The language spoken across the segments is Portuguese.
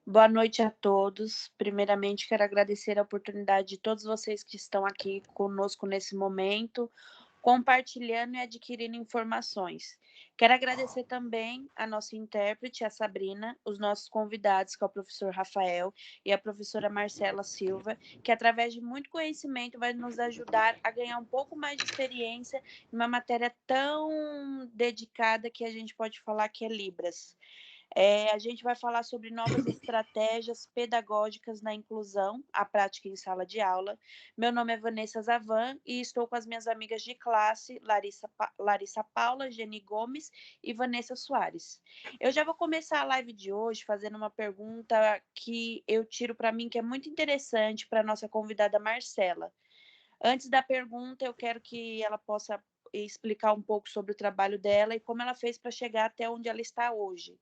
Boa noite a todos. Primeiramente, quero agradecer a oportunidade de todos vocês que estão aqui conosco nesse momento, compartilhando e adquirindo informações. Quero agradecer também a nossa intérprete, a Sabrina, os nossos convidados, que é o professor Rafael e a professora Marcela Silva, que através de muito conhecimento vai nos ajudar a ganhar um pouco mais de experiência em uma matéria tão dedicada que a gente pode falar que é Libras. A gente vai falar sobre novas estratégias pedagógicas na inclusão, a prática em sala de aula. Meu nome é Vanessa Zavan e estou com as minhas amigas de classe, Larissa Paula, Geni Gomes e Vanessa Soares. Eu já vou começar a live de hoje fazendo uma pergunta que eu tiro para mim, que é muito interessante para a nossa convidada Marcela. Antes da pergunta, eu quero que ela possa explicar um pouco sobre o trabalho dela e como ela fez para chegar até onde ela está hoje.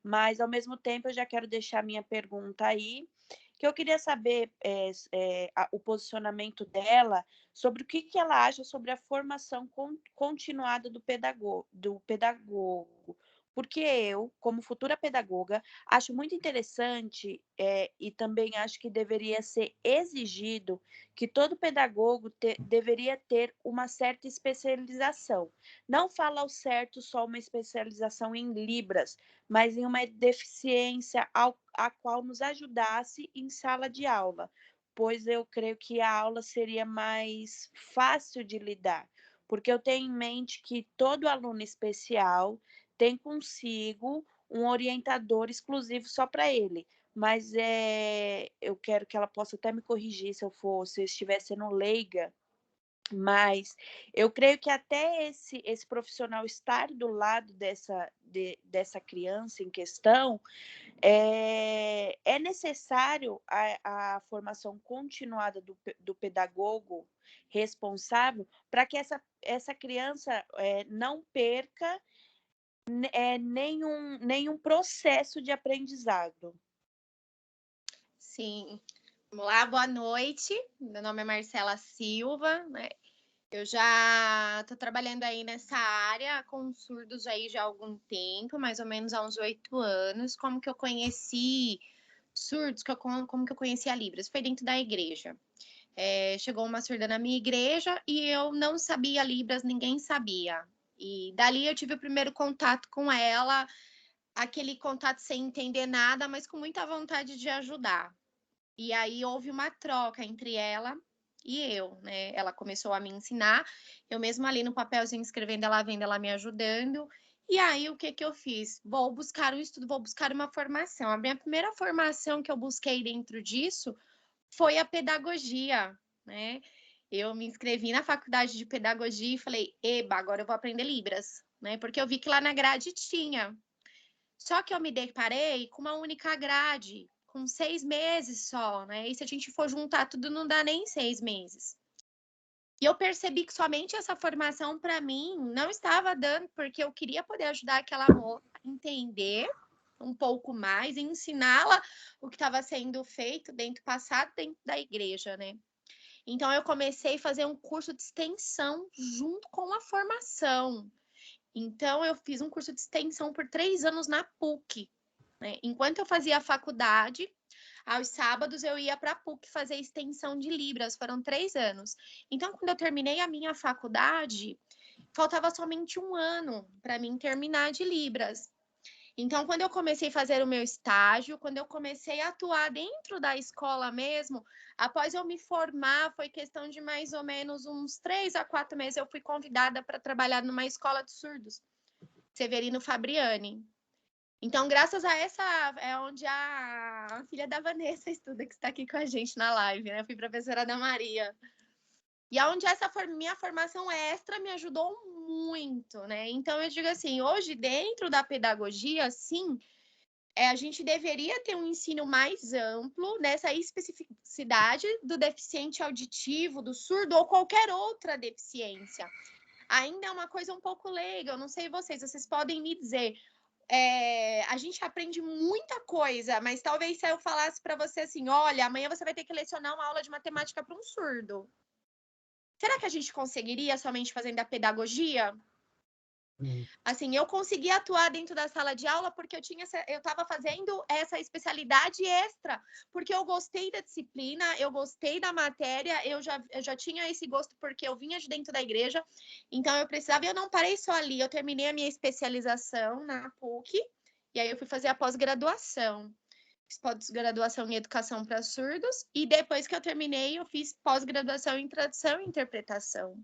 Mas, ao mesmo tempo, eu já quero deixar minha pergunta aí, que eu queria saber o posicionamento dela sobre o que, que ela acha sobre a formação continuada do pedagogo. Porque eu, como futura pedagoga, acho muito interessante e também acho que deveria ser exigido que todo pedagogo deveria ter uma certa especialização. Não fala ao certo só uma especialização em Libras, mas em uma deficiência a qual nos ajudasse em sala de aula, pois eu creio que a aula seria mais fácil de lidar, porque eu tenho em mente que todo aluno especial tem consigo um orientador exclusivo só para ele. Mas eu quero que ela possa até me corrigir se eu estiver sendo leiga, mas eu creio que até esse profissional estar do lado dessa criança em questão, é necessário a formação continuada do pedagogo responsável para que essa criança não perca nenhum processo de aprendizado. Sim. Vamos lá, boa noite. Meu nome é Marcela Silva, né? Eu já estou trabalhando aí nessa área com surdos aí já há algum tempo, mais ou menos há uns 8 anos. Como que eu conheci surdos, como que eu conheci a Libras? Foi dentro da igreja. Chegou uma surda na minha igreja e eu não sabia Libras, ninguém sabia. E dali eu tive o primeiro contato com ela, aquele contato sem entender nada, mas com muita vontade de ajudar. E aí houve uma troca entre ela e eu, né? Ela começou a me ensinar, eu mesma ali no papelzinho escrevendo, ela vendo, ela me ajudando. E aí o que que eu fiz? Vou buscar um estudo, vou buscar uma formação. A minha primeira formação que eu busquei dentro disso foi a pedagogia, né? Eu me inscrevi na faculdade de pedagogia e falei, eba, agora eu vou aprender Libras, né? Porque eu vi que lá na grade tinha. Só que eu me deparei com uma única grade, com 6 meses só, né? E se a gente for juntar tudo, não dá nem 6 meses. E eu percebi que somente essa formação, para mim, não estava dando, porque eu queria poder ajudar aquela moça a entender um pouco mais, e ensiná-la o que estava sendo feito dentro passado, dentro da igreja, né? Então, eu comecei a fazer um curso de extensão junto com a formação. Então, eu fiz um curso de extensão por 3 anos na PUC, né? Enquanto eu fazia a faculdade, aos sábados eu ia para a PUC fazer extensão de Libras, foram 3 anos. Então, quando eu terminei a minha faculdade, faltava somente um ano para mim terminar de Libras. Então, quando eu comecei a fazer o meu estágio, quando eu comecei a atuar dentro da escola mesmo, após eu me formar, foi questão de mais ou menos uns 3 a 4 meses, eu fui convidada para trabalhar numa escola de surdos, Severino Fabriani. Então, graças a essa, é onde a filha da Vanessa estuda, que está aqui com a gente na live, né? Eu fui professora da Maria. E aonde essa minha formação extra me ajudou muito, né? Então, eu digo assim, hoje, dentro da pedagogia, sim, a gente deveria ter um ensino mais amplo nessa especificidade do deficiente auditivo, do surdo ou qualquer outra deficiência. Ainda é uma coisa um pouco leiga, eu não sei vocês podem me dizer. A gente aprende muita coisa, mas talvez se eu falasse para você assim, olha, amanhã você vai ter que lecionar uma aula de matemática para um surdo. Será que a gente conseguiria somente fazendo a pedagogia? Assim, eu consegui atuar dentro da sala de aula porque eu estava fazendo essa especialidade extra, porque eu gostei da disciplina, eu gostei da matéria, eu já tinha esse gosto porque eu vinha de dentro da igreja, então eu precisava, e eu não parei só ali, eu terminei a minha especialização na PUC, e aí eu fui fazer a pós-graduação. Fiz pós-graduação em educação para surdos, e depois que eu terminei, eu fiz pós-graduação em tradução e interpretação.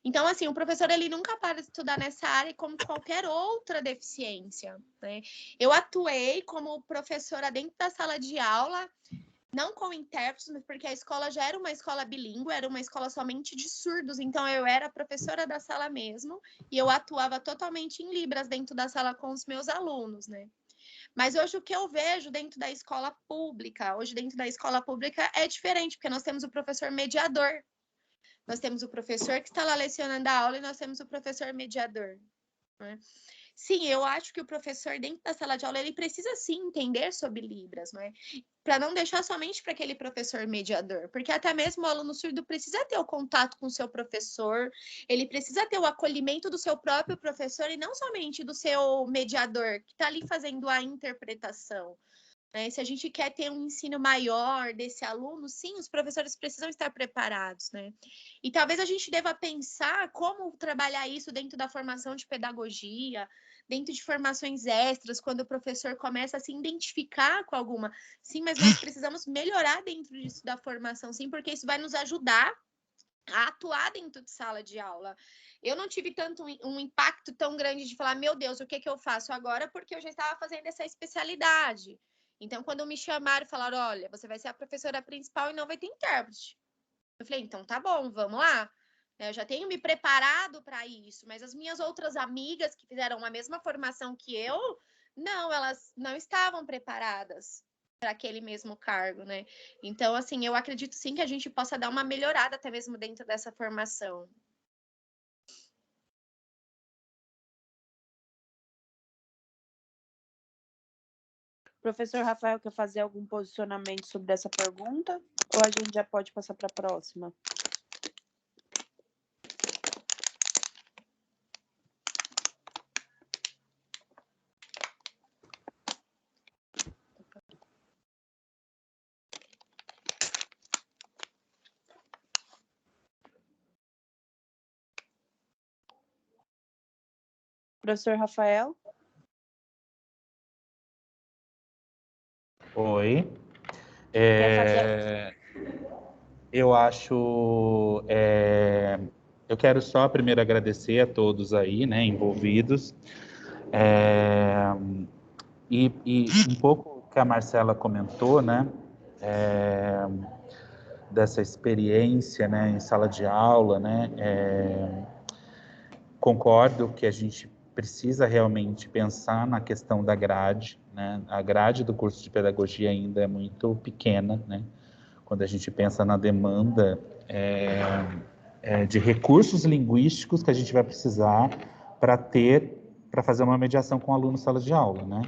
Então, assim, o professor ele nunca para de estudar nessa área como qualquer outra deficiência, né? Eu atuei como professora dentro da sala de aula, não com intérpretes, mas porque a escola já era uma escola bilíngue, era uma escola somente de surdos, então eu era professora da sala mesmo, e eu atuava totalmente em Libras dentro da sala com os meus alunos, né? Mas hoje o que eu vejo dentro da escola pública, é diferente, porque nós temos o professor mediador, nós temos o professor que está lá lecionando a aula e nós temos o professor mediador, né? Sim, eu acho que o professor dentro da sala de aula ele precisa sim entender sobre Libras, né? Para não deixar somente para aquele professor mediador, porque até mesmo o aluno surdo precisa ter o contato com o seu professor, ele precisa ter o acolhimento do seu próprio professor e não somente do seu mediador que está ali fazendo a interpretação. Né? Se a gente quer ter um ensino maior desse aluno, sim, os professores precisam estar preparados, né? E talvez a gente deva pensar como trabalhar isso dentro da formação de pedagogia, dentro de formações extras, quando o professor começa a se identificar com alguma. Sim, mas nós precisamos melhorar dentro disso da formação, sim, porque isso vai nos ajudar a atuar dentro de sala de aula. Eu não tive tanto um impacto tão grande de falar, meu Deus, o que eu faço agora? Porque eu já estava fazendo essa especialidade. Então, quando me chamaram e falaram, olha, você vai ser a professora principal e não vai ter intérprete. Eu falei, então tá bom, vamos lá. Eu já tenho me preparado para isso, mas as minhas outras amigas que fizeram a mesma formação que eu, não, elas não estavam preparadas para aquele mesmo cargo, né? Então, assim, eu acredito sim que a gente possa dar uma melhorada até mesmo dentro dessa formação. Professor Rafael, quer fazer algum posicionamento sobre essa pergunta? Ou a gente já pode passar para a próxima? Professor Rafael? Oi. Quer Eu acho. Eu quero só primeiro agradecer a todos aí, né, envolvidos. E um pouco que a Marcela comentou, né, dessa experiência, né, em sala de aula, né, concordo que a gente precisa realmente pensar na questão da grade, né, a grade do curso de pedagogia ainda é muito pequena, né, quando a gente pensa na demanda de recursos linguísticos que a gente vai precisar para fazer uma mediação com o aluno em sala de aula, né?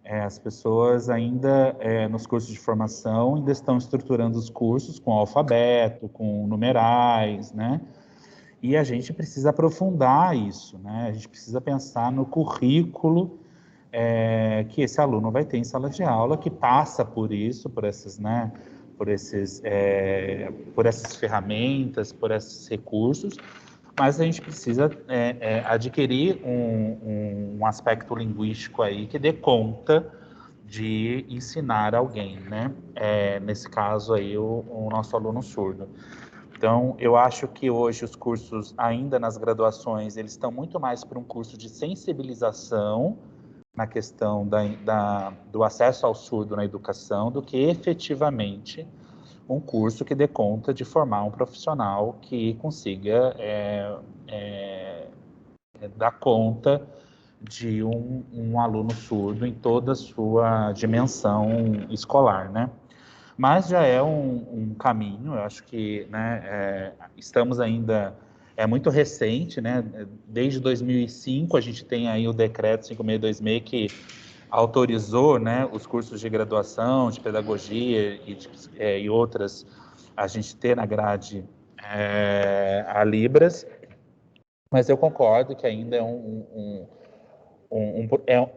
As pessoas ainda, nos cursos de formação, ainda estão estruturando os cursos com alfabeto, com numerais, né? E a gente precisa aprofundar isso, né? A gente precisa pensar no currículo que esse aluno vai ter em sala de aula, que passa por isso, por essas, né? Por essas ferramentas, por esses recursos, mas a gente precisa adquirir um aspecto linguístico aí que dê conta de ensinar alguém, né? Nesse caso aí, o nosso aluno surdo. Então, eu acho que hoje os cursos, ainda nas graduações, eles estão muito mais para um curso de sensibilização na questão do acesso ao surdo na educação do que efetivamente um curso que dê conta de formar um profissional que consiga dar conta de um aluno surdo em toda a sua dimensão escolar, né? Mas já é um caminho, eu acho que, né, estamos ainda, é muito recente, né? Desde 2005 a gente tem aí o decreto 5626 que autorizou, né, os cursos de graduação, de pedagogia e outras, a gente ter na grade a Libras, Mas eu concordo que ainda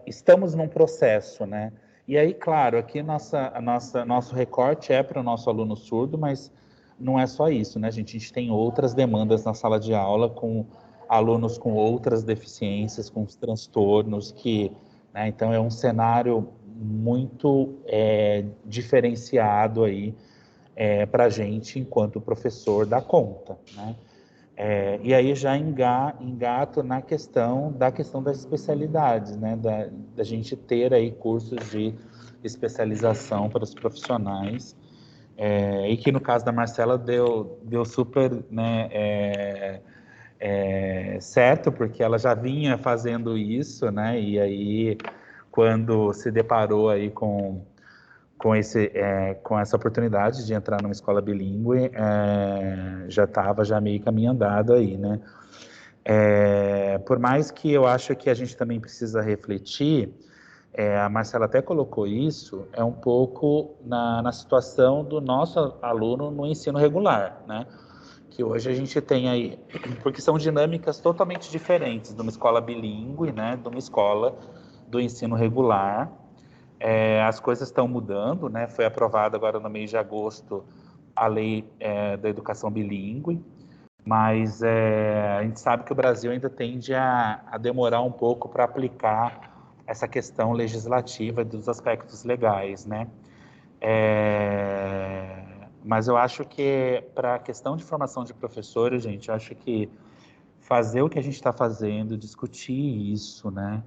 estamos num processo, né? E aí, claro, aqui nosso recorte é para o nosso aluno surdo, mas não é só isso, né, gente? A gente tem outras demandas na sala de aula com alunos com outras deficiências, com transtornos, né, então é um cenário muito diferenciado aí para a gente, enquanto professor, dar conta, né? E aí já engato na questão das especialidades, né? Da gente ter aí cursos de especialização para os profissionais, e que no caso da Marcela deu super, né, certo, porque ela já vinha fazendo isso, né? E aí, quando se deparou aí com essa oportunidade de entrar numa escola bilíngue, já estava já meio caminho andado aí, né? Por mais que eu acho que a gente também precisa refletir, a Marcela até colocou isso, um pouco na situação do nosso aluno no ensino regular, né? Que hoje a gente tem aí, porque são dinâmicas totalmente diferentes de uma escola bilíngue, né? De uma escola do ensino regular. As coisas estão mudando, né? Foi aprovada agora no mês de agosto a lei da educação bilíngue, mas a gente sabe que o Brasil ainda tende a demorar um pouco para aplicar essa questão legislativa dos aspectos legais, né? Mas eu acho que para a questão de formação de professores, gente, eu acho que fazer o que a gente está fazendo, discutir isso, né?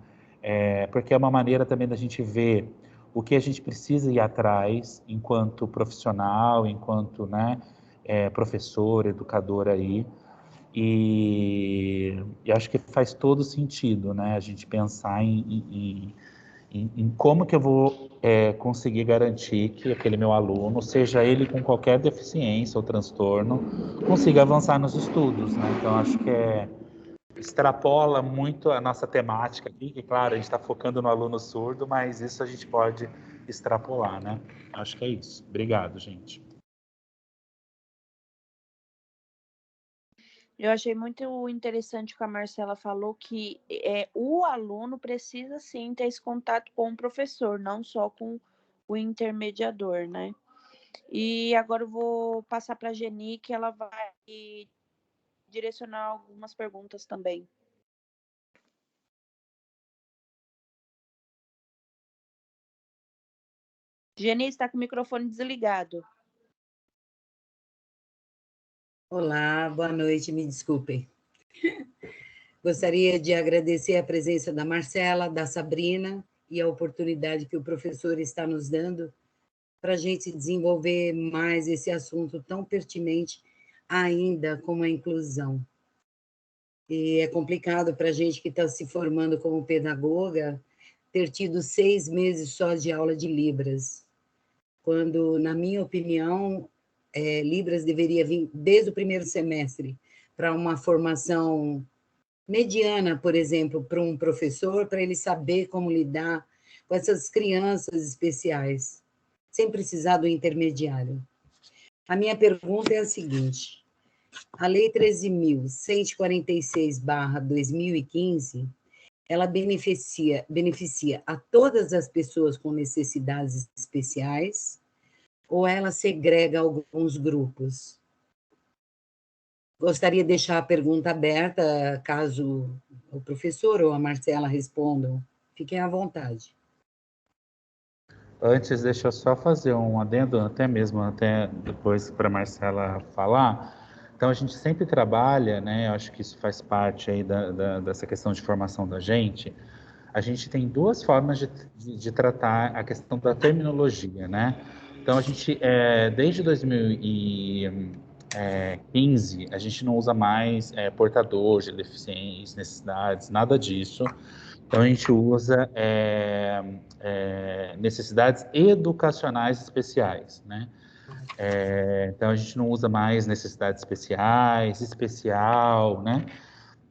Porque é uma maneira também da gente ver o que a gente precisa ir atrás enquanto profissional, enquanto, né, professor, educador aí. E acho que faz todo sentido, né? A gente pensar em como que eu vou conseguir garantir que aquele meu aluno, seja ele com qualquer deficiência ou transtorno, consiga avançar nos estudos, né? Então, acho que extrapola muito a nossa temática aqui, que, claro, a gente está focando no aluno surdo, mas isso a gente pode extrapolar, né? Acho que é isso. Obrigado, gente. Eu achei muito interessante o que a Marcela falou, que o aluno precisa sim ter esse contato com o professor, não só com o intermediador, né? E agora eu vou passar para a Geni, que ela vai direcionar algumas perguntas também. Geni, está com o microfone desligado. Olá, boa noite, me desculpem. Gostaria de agradecer a presença da Marcela, da Sabrina e a oportunidade que o professor está nos dando para a gente desenvolver mais esse assunto tão pertinente ainda como a inclusão. E é complicado para a gente que está se formando como pedagoga ter tido 6 meses só de aula de Libras, quando, na minha opinião, Libras deveria vir desde o primeiro semestre para uma formação mediana, por exemplo, para um professor, para ele saber como lidar com essas crianças especiais, sem precisar do intermediário. A minha pergunta é a seguinte: a Lei 13.146/2015, ela beneficia a todas as pessoas com necessidades especiais, ou ela segrega alguns grupos? Gostaria de deixar a pergunta aberta, caso o professor ou a Marcela respondam. Fiquem à vontade. Antes, deixa eu só fazer um adendo, até depois para a Marcela falar. Então, a gente sempre trabalha, né? Eu acho que isso faz parte aí dessa questão de formação da gente. A gente tem duas formas de tratar a questão da terminologia, né? Então, a gente, desde 2015, a gente não usa mais portador de deficiências, necessidades, nada disso. Então, a gente usa necessidades educacionais especiais, né? Então, a gente não usa mais necessidades especiais, especial, né?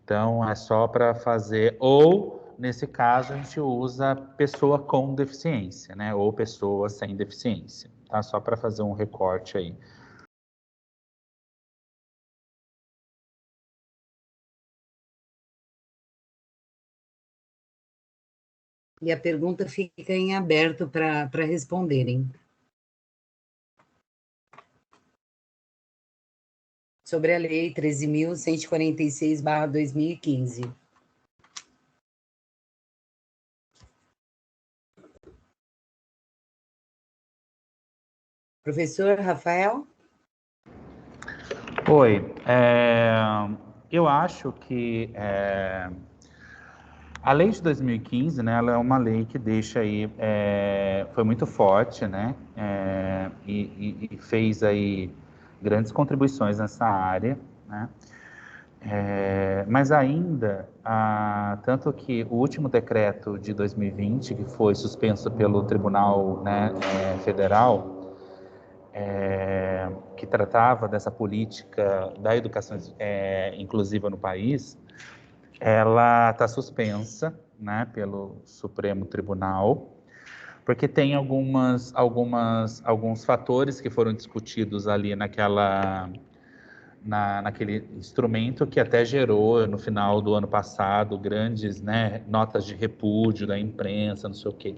Então, é só para fazer, ou, nesse caso, a gente usa pessoa com deficiência, né? Ou pessoa sem deficiência, tá? Só para fazer um recorte aí. E a pergunta fica em aberto para responderem. Sobre a Lei 13.146/2015. Professor Rafael? Oi, eu acho que a lei de 2015, né, ela é uma lei que deixa aí, foi muito forte, né, e fez aí grandes contribuições nessa área, né, mas ainda, tanto que o último decreto de 2020, que foi suspenso pelo Tribunal, né, Federal, que tratava dessa política da educação inclusiva no país, ela está suspensa, né, pelo Supremo Tribunal, porque tem alguns fatores que foram discutidos ali naquele instrumento que até gerou, no final do ano passado, grandes, né, notas de repúdio da imprensa, não sei o quê.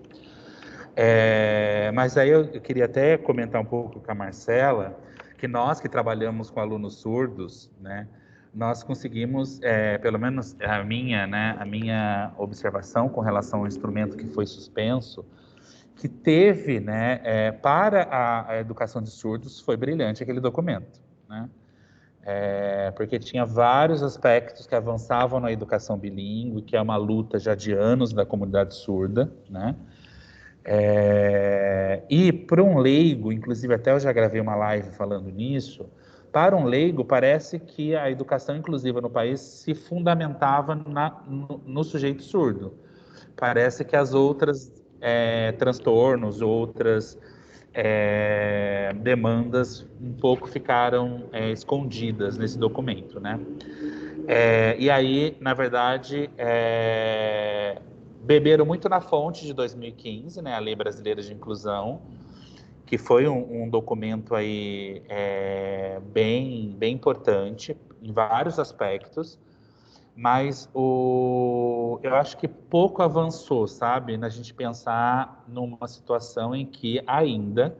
Mas aí eu queria até comentar um pouco com a Marcela, que nós que trabalhamos com alunos surdos, né, nós conseguimos, pelo menos a minha observação com relação ao instrumento que foi suspenso, que teve, né, para a educação de surdos, foi brilhante aquele documento, né? Porque tinha vários aspectos que avançavam na educação bilíngue, que é uma luta já de anos da comunidade surda, né? E para um leigo, inclusive até eu já gravei uma live falando nisso, para um leigo parece que a educação inclusiva no país se fundamentava no sujeito surdo. Parece que as outras transtornos, outras demandas um pouco ficaram escondidas nesse documento, né? E aí, na verdade, beberam muito na fonte de 2015, né, a Lei Brasileira de Inclusão, que foi um documento aí bem importante em vários aspectos, mas eu acho que pouco avançou, sabe, na gente pensar numa situação em que ainda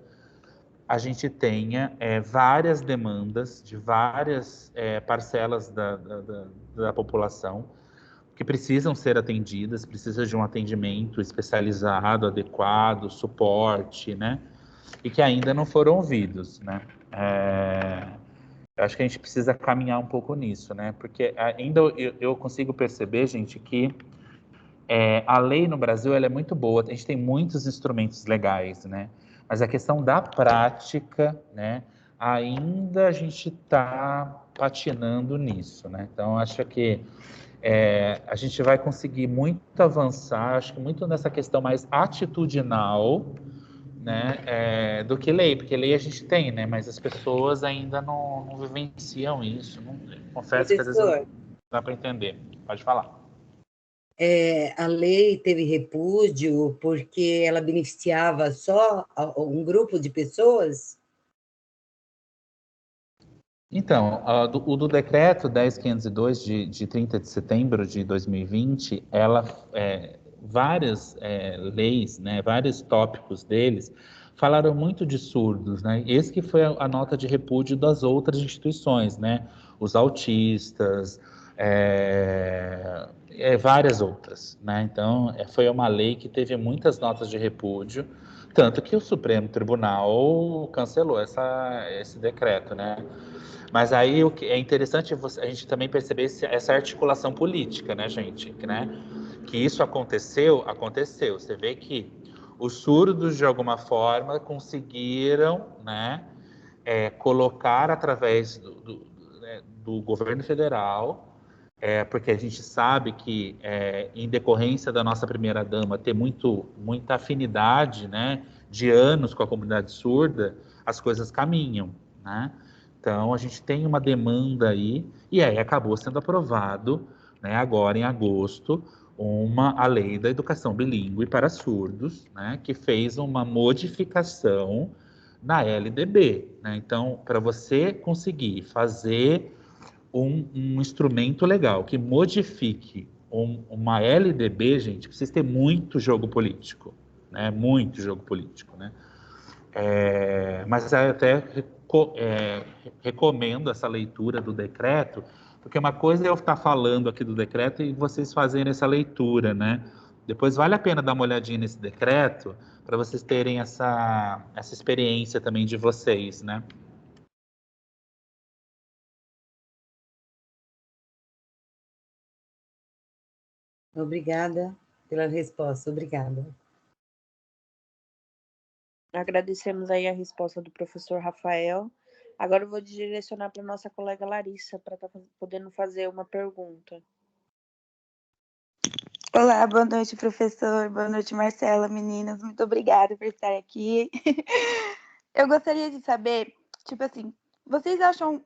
a gente tenha várias demandas de várias parcelas da população que precisam ser atendidas, precisa de um atendimento especializado, adequado, suporte, né? E que ainda não foram ouvidos, né? Eu acho que a gente precisa caminhar um pouco nisso, né? Porque ainda eu consigo perceber, gente, que a lei no Brasil ela é muito boa, a gente tem muitos instrumentos legais, né? Mas a questão da prática, né? Ainda a gente está patinando nisso, né? Então, acho que a gente vai conseguir muito avançar, acho que muito nessa questão mais atitudinal, né? Do que lei, porque lei a gente tem, né? Mas as pessoas ainda não vivenciam isso. Confesso que às vezes não Professor, dá para entender. Pode falar. a lei teve repúdio porque ela beneficiava só um grupo de pessoas? Então, o do decreto 10.502 de 30 de setembro de 2020, várias leis, né, vários tópicos deles, falaram muito de surdos, né? Esse que foi a nota de repúdio das outras instituições, né? Os autistas, várias outras, né? Então, foi uma lei que teve muitas notas de repúdio, tanto que o Supremo Tribunal cancelou esse decreto, né? Mas aí o que é interessante a gente também perceber essa articulação política, né, gente? Que isso aconteceu. Você vê que os surdos, de alguma forma, conseguiram, né, colocar através do governo federal, porque a gente sabe que, em decorrência da nossa primeira-dama ter muita afinidade, né, de anos com a comunidade surda, as coisas caminham, né? Então, a gente tem uma demanda aí, e aí acabou sendo aprovado, né, agora em agosto, a lei da educação bilíngue para surdos, né, que fez uma modificação na LDB, né? Então, para você conseguir fazer um instrumento legal que modifique uma LDB, gente, precisa ter muito jogo político, né? Muito jogo político, né? Mas eu até recomendo essa leitura do decreto, porque uma coisa é eu estar falando aqui do decreto e vocês fazerem essa leitura, né? Depois vale a pena dar uma olhadinha nesse decreto para vocês terem essa experiência também de vocês, né? Obrigada pela resposta, obrigada. Agradecemos aí a resposta do professor Rafael. Agora eu vou direcionar para nossa colega Larissa, para estar podendo fazer uma pergunta. Olá, boa noite, professor. Boa noite, Marcela, meninas. Muito obrigada por estar aqui. Eu gostaria de saber, tipo assim, vocês acham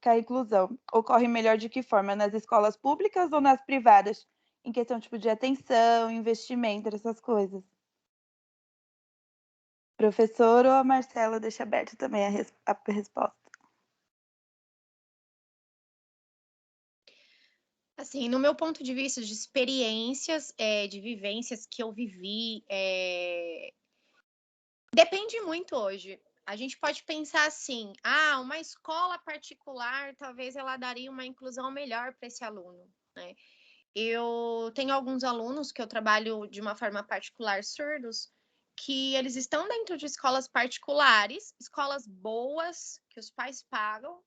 que a inclusão ocorre melhor de que forma? Nas escolas públicas ou nas privadas? Em questão, tipo, de atenção, investimento, essas coisas. Professor ou a Marcela, deixa aberto também a resposta. Assim, no meu ponto de vista de experiências, de vivências que eu vivi, depende muito hoje. A gente pode pensar assim, uma escola particular, talvez ela daria uma inclusão melhor para esse aluno, né? Eu tenho alguns alunos que eu trabalho de uma forma particular surdos, que eles estão dentro de escolas particulares, escolas boas, que os pais pagam,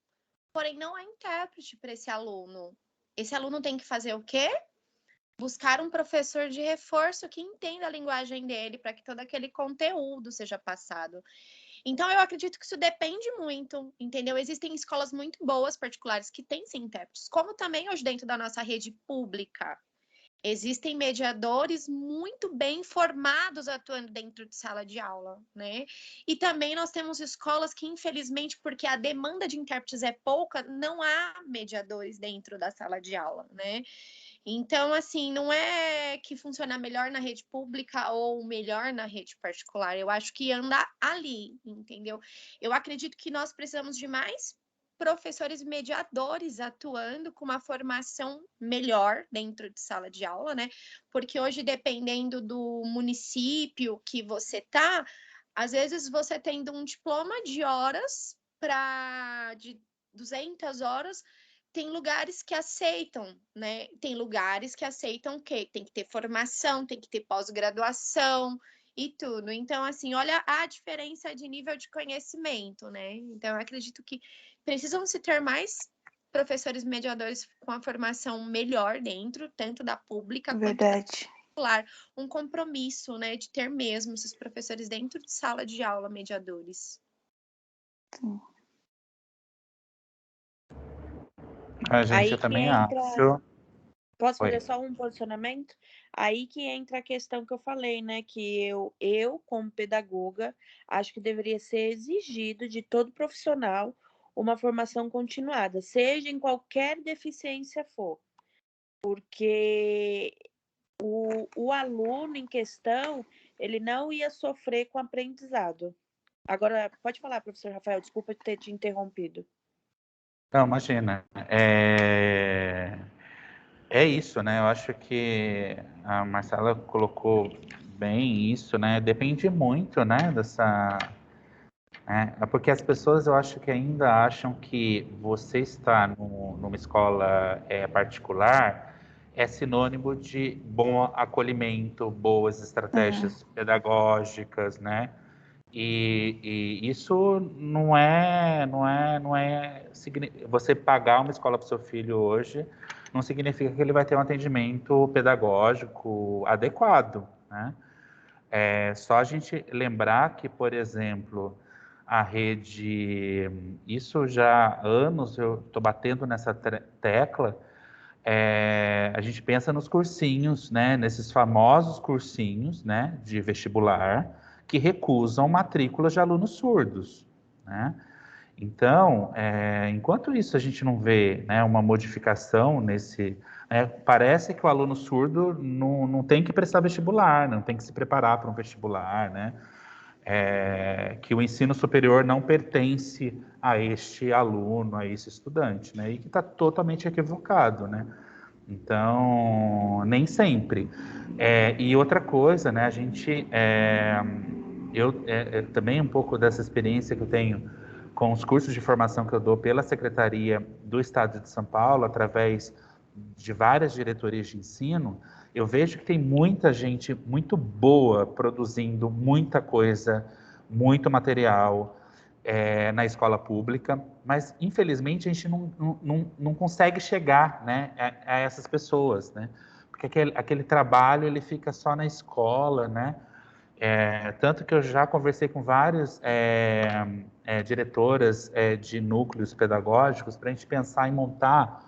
porém não há intérprete para esse aluno. Esse aluno tem que fazer o quê? Buscar um professor de reforço que entenda a linguagem dele para que todo aquele conteúdo seja passado. Então, eu acredito que isso depende muito, entendeu? Existem escolas muito boas particulares que têm sim intérpretes, como também hoje dentro da nossa rede pública. Existem mediadores muito bem formados atuando dentro de sala de aula, né? E também nós temos escolas que, infelizmente, porque a demanda de intérpretes é pouca, não há mediadores dentro da sala de aula, né? Então, assim, não é que funciona melhor na rede pública ou melhor na rede particular. Eu acho que anda ali, entendeu? Eu acredito que nós precisamos de mais professores mediadores atuando com uma formação melhor dentro de sala de aula, né? Porque hoje, dependendo do município que você tá, às vezes você tendo um diploma de horas de 200 horas, tem lugares que aceitam, né? Tem lugares que aceitam que tem que ter formação, tem que ter pós-graduação e tudo. Então, assim, olha a diferença de nível de conhecimento, né? Então, eu acredito que precisam se ter mais professores mediadores com a formação melhor dentro, tanto da pública quanto da particular. Um compromisso, né, de ter mesmo esses professores dentro de sala de aula mediadores. Sim. A gente também acha. Posso fazer só um posicionamento? Aí que entra a questão que eu falei, né? Que eu, como pedagoga, acho que deveria ser exigido de todo profissional uma formação continuada, seja em qualquer deficiência for. Porque o aluno em questão, ele não ia sofrer com aprendizado. Agora, pode falar, professor Rafael, desculpa ter te interrompido. Não, imagina. É isso, né? Eu acho que a Marcela colocou bem isso, né? Depende muito, né, dessa... É porque as pessoas, eu acho que ainda acham que você estar numa escola particular é sinônimo de bom acolhimento, boas estratégias pedagógicas, né? E isso você pagar uma escola para o seu filho hoje não significa que ele vai ter um atendimento pedagógico adequado, né? Só a gente lembrar que, por exemplo, a rede, isso já há anos eu estou batendo nessa tecla, a gente pensa nos cursinhos, né? Nesses famosos cursinhos, né, de vestibular, que recusam matrículas de alunos surdos, né? Então, enquanto isso a gente não vê, né, uma modificação nesse... parece que o aluno surdo não tem que prestar vestibular, não tem que se preparar para um vestibular, né? Que o ensino superior não pertence a este aluno, a esse estudante, né? E que está totalmente equivocado, né? Então, nem sempre. E outra coisa, né, também um pouco dessa experiência que eu tenho com os cursos de formação que eu dou pela Secretaria do Estado de São Paulo, através de várias diretorias de ensino, eu vejo que tem muita gente muito boa produzindo muita coisa, muito material na escola pública, mas infelizmente a gente não consegue chegar, né, a essas pessoas, né? Porque aquele trabalho ele fica só na escola, né? Tanto que eu já conversei com várias diretoras de núcleos pedagógicos para a gente pensar em montar.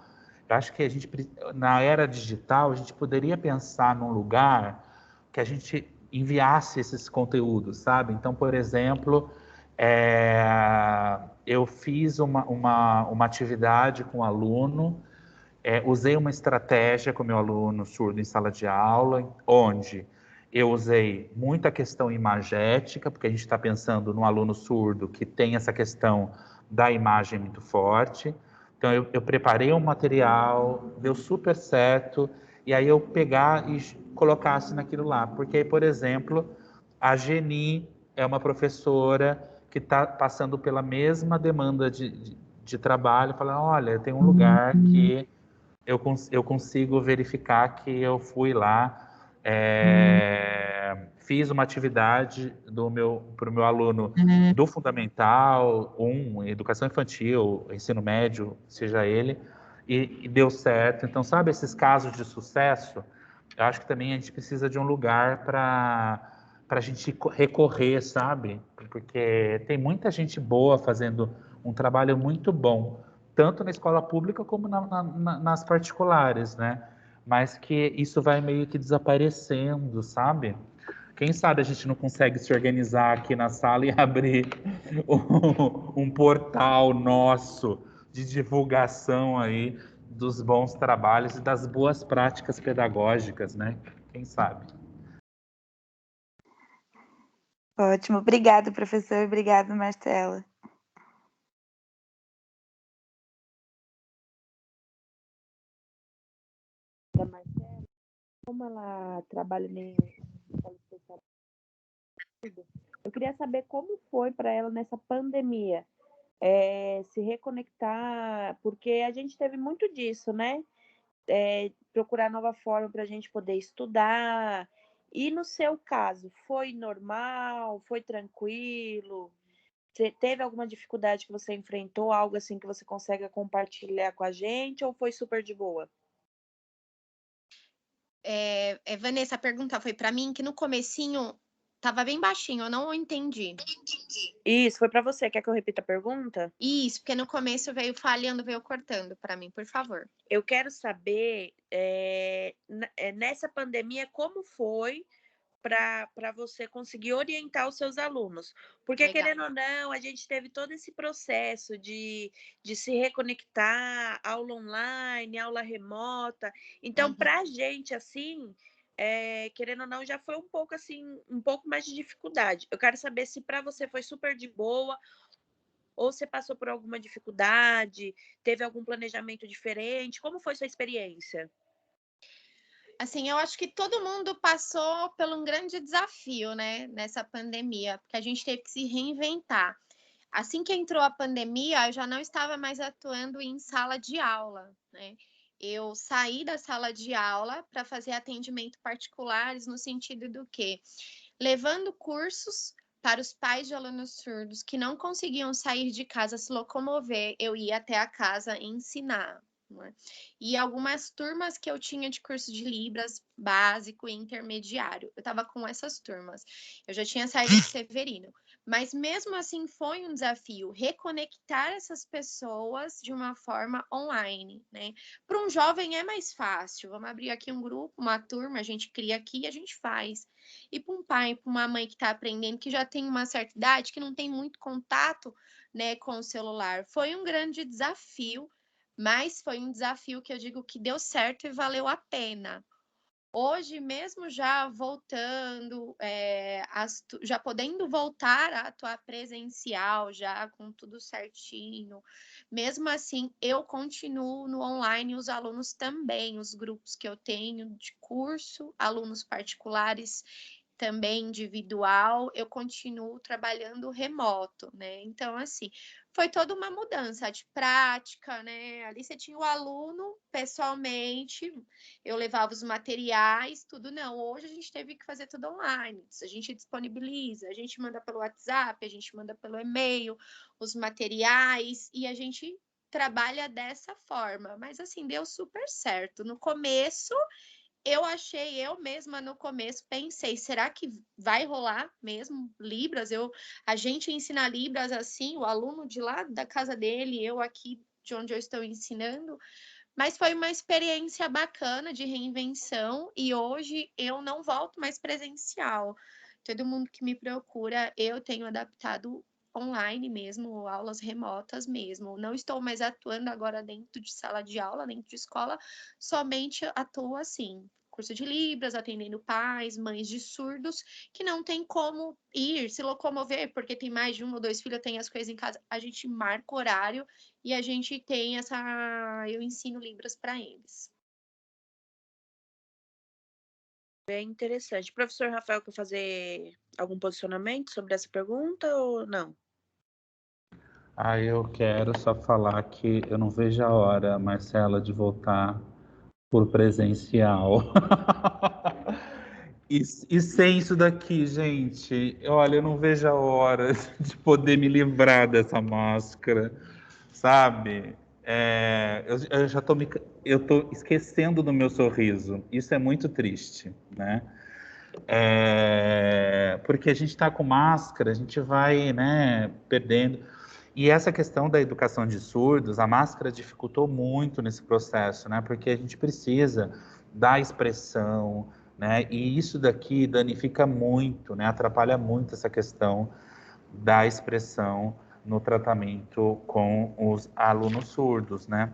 Eu acho que na era digital, a gente poderia pensar num lugar que a gente enviasse esses conteúdos, sabe? Então, por exemplo, eu fiz uma atividade com o aluno, usei uma estratégia com o meu aluno surdo em sala de aula, onde eu usei muita questão imagética, porque a gente está pensando no aluno surdo que tem essa questão da imagem muito forte. Então, eu preparei um material, deu super certo, e aí eu pegar e colocasse naquilo lá. Porque, por exemplo, a Geni é uma professora que está passando pela mesma demanda de trabalho, falando, olha, tem um lugar que eu consigo verificar que eu fui lá, fiz uma atividade para o meu aluno do Fundamental 1, Educação Infantil, Ensino Médio, seja ele, e deu certo. Então, sabe, esses casos de sucesso, eu acho que também a gente precisa de um lugar para a gente recorrer, sabe? Porque tem muita gente boa fazendo um trabalho muito bom, tanto na escola pública como nas particulares, né? Mas que isso vai meio que desaparecendo, sabe? Quem sabe a gente não consegue se organizar aqui na sala e abrir um portal nosso de divulgação aí dos bons trabalhos e das boas práticas pedagógicas, né? Quem sabe? Ótimo. Obrigado, professor. Obrigado, Marcela. Da Marcela, como ela trabalha em escola especial, eu queria saber como foi para ela nessa pandemia, se reconectar, porque a gente teve muito disso, né? Procurar nova forma para a gente poder estudar. E no seu caso, foi normal? Foi tranquilo? Você teve alguma dificuldade que você enfrentou? Algo assim que você consegue compartilhar com a gente? Ou foi super de boa? Vanessa, a pergunta foi para mim, que no comecinho tava bem baixinho, eu não entendi. Isso, foi para você. Quer que eu repita a pergunta? Isso, porque no começo veio falhando, veio cortando para mim, por favor. Eu quero saber, nessa pandemia, como foi para você conseguir orientar os seus alunos. Porque, Legal. querendo ou não, a gente teve todo esse processo de se reconectar, aula online, aula remota. Então, para a gente, assim, querendo ou não, já foi um pouco assim, um pouco mais de dificuldade. Eu quero saber se para você foi super de boa, ou você passou por alguma dificuldade, teve algum planejamento diferente. Como foi sua experiência? Assim, eu acho que todo mundo passou por um grande desafio, né, nessa pandemia, porque a gente teve que se reinventar. Assim que entrou a pandemia, eu já não estava mais atuando em sala de aula, né? Eu saí da sala de aula para fazer atendimento particulares no sentido do quê? Levando cursos para os pais de alunos surdos que não conseguiam sair de casa, se locomover, eu ia até a casa ensinar. Né? E algumas turmas que eu tinha de curso de Libras básico e intermediário, eu estava com essas turmas. Eu já tinha saído de Severino. Mas mesmo assim foi um desafio reconectar essas pessoas de uma forma online, né? Para um jovem é mais fácil. Vamos abrir aqui um grupo, uma turma, a gente cria aqui e a gente faz. E para um pai, para uma mãe que está aprendendo, que já tem uma certa idade, que não tem muito contato, né, com o celular, foi um grande desafio, mas foi um desafio que eu digo que deu certo e valeu a pena. Hoje, mesmo já voltando, já podendo voltar a atuar presencial, já com tudo certinho, mesmo assim, eu continuo no online, os alunos também, os grupos que eu tenho de curso, alunos particulares também individual, eu continuo trabalhando remoto, né? Então, assim, foi toda uma mudança de prática, né? Ali você tinha o aluno pessoalmente, eu levava os materiais, tudo não. Hoje a gente teve que fazer tudo online. A gente disponibiliza, a gente manda pelo WhatsApp, a gente manda pelo e-mail os materiais e a gente trabalha dessa forma. Mas assim, deu super certo. No começo, eu mesma no começo pensei, será que vai rolar mesmo Libras? A gente ensina Libras assim, o aluno de lá da casa dele, eu aqui de onde eu estou ensinando, mas foi uma experiência bacana de reinvenção e hoje eu não volto mais presencial. Todo mundo que me procura, eu tenho adaptado online mesmo, aulas remotas mesmo. Não estou mais atuando agora dentro de sala de aula, dentro de escola, somente atuo assim, curso de Libras, atendendo pais, mães de surdos que não tem como ir, se locomover, porque tem mais de um ou dois filhos, tem as coisas em casa. A gente marca horário e a gente tem eu ensino Libras para eles. Bem interessante. Professor Rafael, quer fazer algum posicionamento sobre essa pergunta ou não? Eu quero só falar que eu não vejo a hora, Marcela, de voltar por presencial. E sem isso daqui, gente, olha, eu não vejo a hora de poder me livrar dessa máscara, sabe? Eu já eu tô esquecendo do meu sorriso. Isso é muito triste, né? Porque a gente está com máscara, a gente vai, né, perdendo. E essa questão da educação de surdos, a máscara dificultou muito nesse processo, né? Porque a gente precisa da expressão, né? E isso daqui danifica muito, né? Atrapalha muito essa questão da expressão no tratamento com os alunos surdos, né?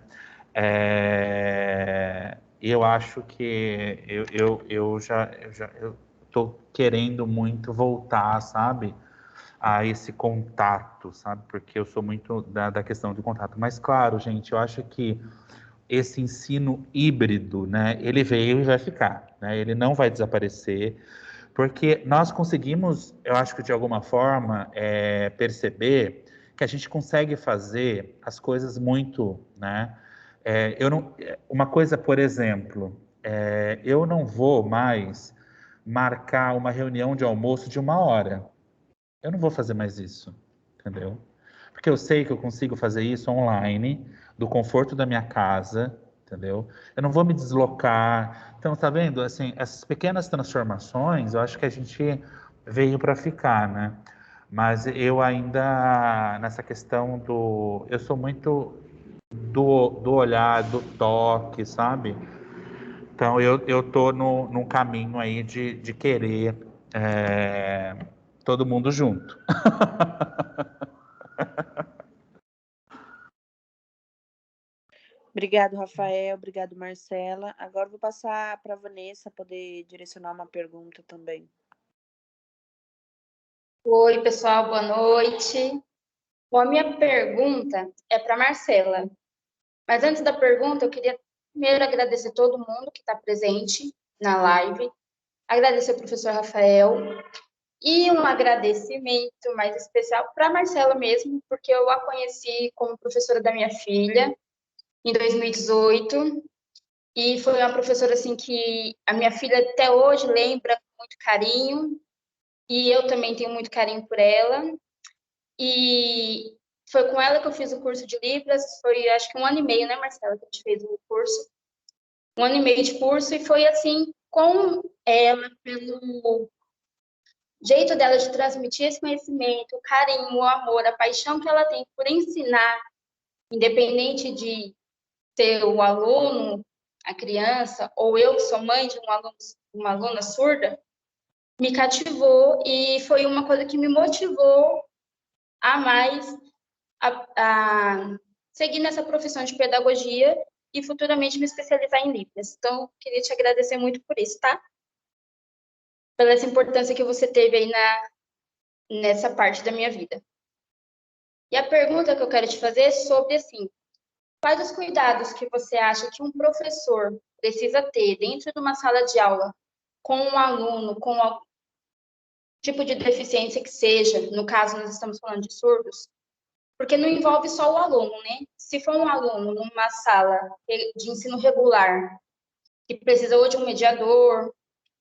Eu acho que eu estou querendo muito voltar, sabe? A esse contato, sabe? Porque eu sou muito da questão do contato. Mas, claro, gente, eu acho que esse ensino híbrido, né? Ele veio e vai ficar, né? Ele não vai desaparecer, porque nós conseguimos, eu acho que de alguma forma, perceber que a gente consegue fazer as coisas muito, né? Uma coisa, por exemplo, eu não vou mais marcar uma reunião de almoço de 1 hora. Eu não vou fazer mais isso, entendeu? Porque eu sei que eu consigo fazer isso online, do conforto da minha casa, entendeu? Eu não vou me deslocar. Então, tá vendo? Assim, essas pequenas transformações, eu acho que a gente veio para ficar, né? Mas eu ainda, nessa questão eu sou muito do olhar, do toque, sabe? Então, eu tô num caminho aí de querer todo mundo junto. Obrigado, Rafael. Obrigado, Marcela. Agora vou passar para a Vanessa poder direcionar uma pergunta também. Oi, pessoal, boa noite. Bom, a minha pergunta é para Marcela. Mas antes da pergunta, eu queria primeiro agradecer todo mundo que está presente na live, agradecer ao professor Rafael e um agradecimento mais especial para a Marcela mesmo, porque eu a conheci como professora da minha filha em 2018 e foi uma professora assim que a minha filha até hoje lembra com muito carinho e eu também tenho muito carinho por ela. E foi com ela que eu fiz o curso de Libras, foi acho que 1 ano e meio, né, Marcela, que a gente fez o curso. 1 ano e meio de curso, e foi assim, com ela, pelo jeito dela de transmitir esse conhecimento, o carinho, o amor, a paixão que ela tem por ensinar, independente de ser o aluno, a criança, ou eu que sou mãe de uma aluna surda, me cativou e foi uma coisa que me motivou a mais a seguir nessa profissão de pedagogia e futuramente me especializar em Libras. Então, queria te agradecer muito por isso, tá? Pela essa importância que você teve aí nessa parte da minha vida. E a pergunta que eu quero te fazer é sobre, assim, quais os cuidados que você acha que um professor precisa ter dentro de uma sala de aula com um aluno, com algum tipo de deficiência que seja, no caso nós estamos falando de surdos, porque não envolve só o aluno, né? Se for um aluno numa sala de ensino regular, que precisa ou de um mediador,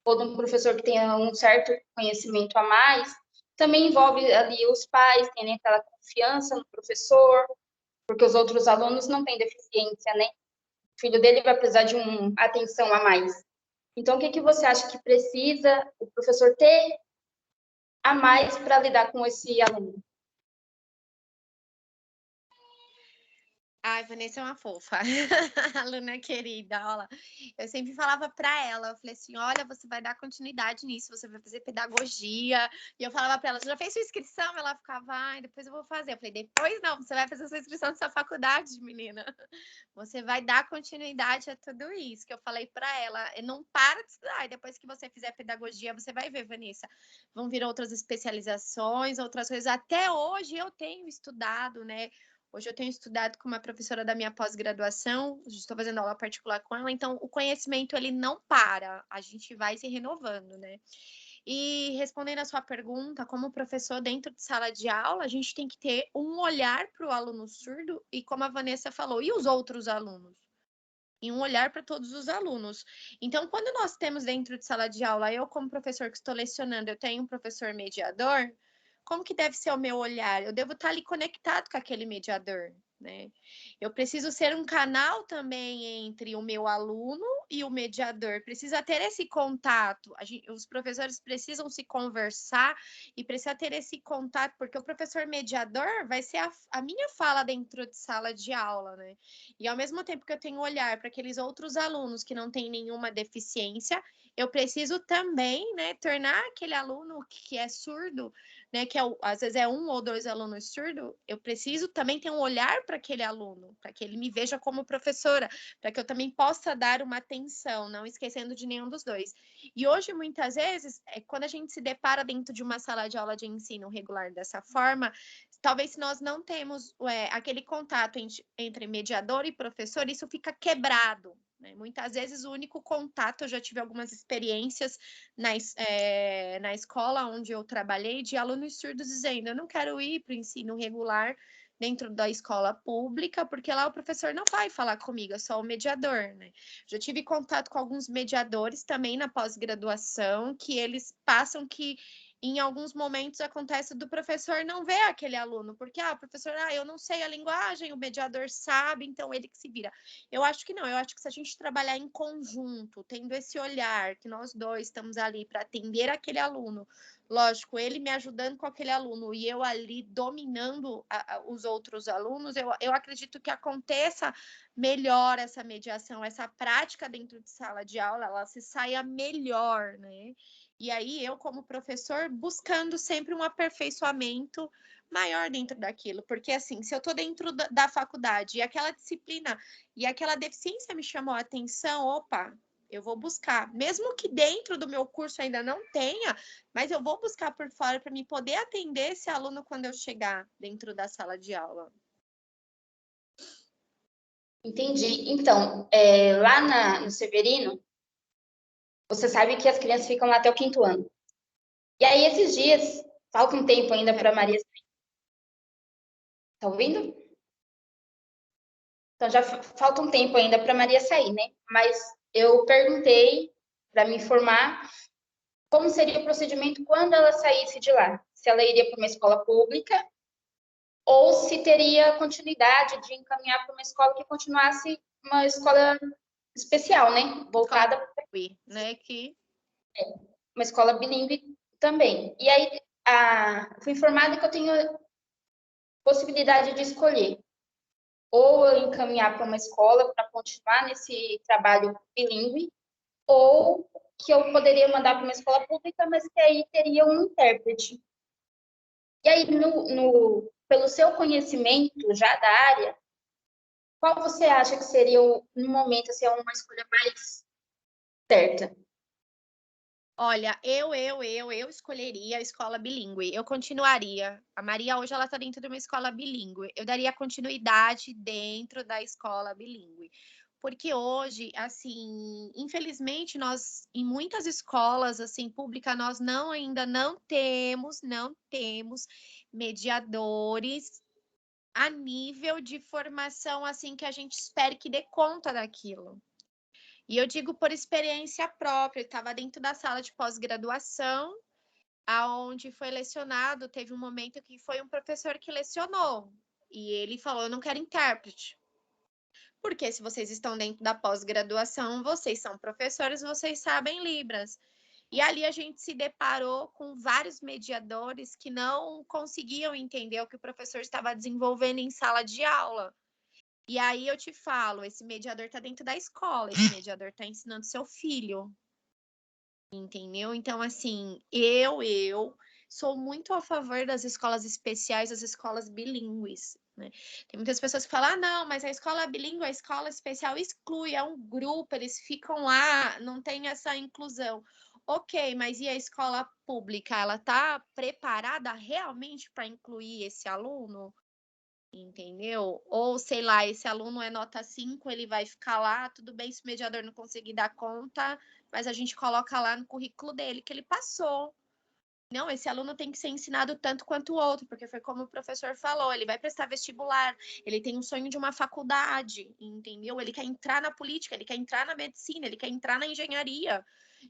ou de um professor que tenha um certo conhecimento a mais, também envolve ali os pais, terem aquela confiança no professor, porque os outros alunos não têm deficiência, né? O filho dele vai precisar de uma atenção a mais. Então, o que você acha que precisa o professor ter a mais para lidar com esse aluno? Ai, Vanessa é uma fofa. Aluna querida, olha. Eu sempre falava para ela, eu falei assim, olha, você vai dar continuidade nisso, você vai fazer pedagogia. E eu falava para ela, você já fez sua inscrição? Ela ficava, ai, depois eu vou fazer. Eu falei, depois não, você vai fazer sua inscrição nessa faculdade, menina. Você vai dar continuidade a tudo isso que eu falei para ela. Não para de estudar. E depois que você fizer pedagogia, você vai ver, Vanessa. Vão vir outras especializações, outras coisas. Até hoje eu tenho estudado, né? Hoje eu tenho estudado com uma professora da minha pós-graduação, estou fazendo aula particular com ela, então o conhecimento ele não para, a gente vai se renovando, né? E respondendo a sua pergunta, como professor dentro de sala de aula, a gente tem que ter um olhar para o aluno surdo e como a Vanessa falou, e os outros alunos? E um olhar para todos os alunos. Então, quando nós temos dentro de sala de aula, eu como professor que estou lecionando, eu tenho um professor mediador, como que deve ser o meu olhar? Eu devo estar ali conectado com aquele mediador, né? Eu preciso ser um canal também entre o meu aluno e o mediador. Precisa ter esse contato. Os professores precisam se conversar e precisa ter esse contato, porque o professor mediador vai ser a minha fala dentro de sala de aula, né? E ao mesmo tempo que eu tenho olhar para aqueles outros alunos que não têm nenhuma deficiência, eu preciso também, né, tornar aquele aluno que é surdo, né, que às vezes é um ou dois alunos surdos, eu preciso também ter um olhar para aquele aluno, para que ele me veja como professora, para que eu também possa dar uma atenção, não esquecendo de nenhum dos dois. E hoje, muitas vezes, quando a gente se depara dentro de uma sala de aula de ensino regular dessa forma, talvez se nós não temos aquele contato entre mediador e professor, isso fica quebrado. Né? Muitas vezes o único contato, eu já tive algumas experiências na escola onde eu trabalhei, de alunos surdos dizendo, eu não quero ir para o ensino regular dentro da escola pública, porque lá o professor não vai falar comigo, é só o mediador, né? Já tive contato com alguns mediadores também na pós-graduação, que eles passam que em alguns momentos acontece do professor não ver aquele aluno, porque, professor, eu não sei a linguagem, o mediador sabe, então ele que se vira. Eu acho que não, eu acho que se a gente trabalhar em conjunto, tendo esse olhar, que nós dois estamos ali para atender aquele aluno, lógico, ele me ajudando com aquele aluno e eu ali dominando os outros alunos, eu acredito que aconteça melhor essa mediação, essa prática dentro de sala de aula, ela se saia melhor, né? E aí eu, como professor, buscando sempre um aperfeiçoamento maior dentro daquilo, porque assim, se eu estou dentro da faculdade e aquela disciplina e aquela deficiência me chamou a atenção, opa, eu vou buscar, mesmo que dentro do meu curso ainda não tenha, mas eu vou buscar por fora para me poder atender esse aluno quando eu chegar dentro da sala de aula. Entendi. Então, lá no Severino, você sabe que as crianças ficam lá até o 5º ano. E aí, esses dias, falta um tempo ainda para a Maria sair. Tá ouvindo? Então, já falta um tempo ainda para a Maria sair, né? Mas eu perguntei para me informar como seria o procedimento quando ela saísse de lá. Se ela iria para uma escola pública ou se teria continuidade de encaminhar para uma escola que continuasse uma escola especial, né? Voltada para né? uma escola bilíngue também. E aí, fui informada que eu tenho possibilidade de escolher ou eu encaminhar para uma escola para continuar nesse trabalho bilíngue, ou que eu poderia mandar para uma escola pública, mas que aí teria um intérprete. E aí, pelo seu conhecimento já da área, qual você acha que seria, no momento, assim, uma escolha mais certa? Olha, eu escolheria a escola bilíngue. Eu continuaria. A Maria hoje ela está dentro de uma escola bilíngue. Eu daria continuidade dentro da escola bilíngue. Porque hoje, assim, infelizmente, nós, em muitas escolas, assim, públicas, nós ainda não temos mediadores a nível de formação, assim, que a gente espere que dê conta daquilo. E eu digo por experiência própria, eu estava dentro da sala de pós-graduação, aonde foi lecionado, teve um momento que foi um professor que lecionou, e ele falou, eu não quero intérprete. Porque se vocês estão dentro da pós-graduação, vocês são professores, vocês sabem Libras. E ali a gente se deparou com vários mediadores que não conseguiam entender o que o professor estava desenvolvendo em sala de aula. E aí eu te falo, esse mediador está dentro da escola, esse mediador está ensinando seu filho. Entendeu? Então, assim, eu sou muito a favor das escolas especiais, das escolas bilíngues, né? Tem muitas pessoas que falam, ah, não, mas a escola bilíngue, a escola especial exclui, é um grupo, eles ficam lá, não tem essa inclusão. Ok, mas e a escola pública, ela está preparada realmente para incluir esse aluno? Entendeu? Ou, sei lá, esse aluno é nota 5, ele vai ficar lá, tudo bem se o mediador não conseguir dar conta, mas a gente coloca lá no currículo dele que ele passou. Não, esse aluno tem que ser ensinado tanto quanto o outro, porque foi como o professor falou, ele vai prestar vestibular, ele tem um sonho de uma faculdade, entendeu? Ele quer entrar na política, ele quer entrar na medicina, ele quer entrar na engenharia.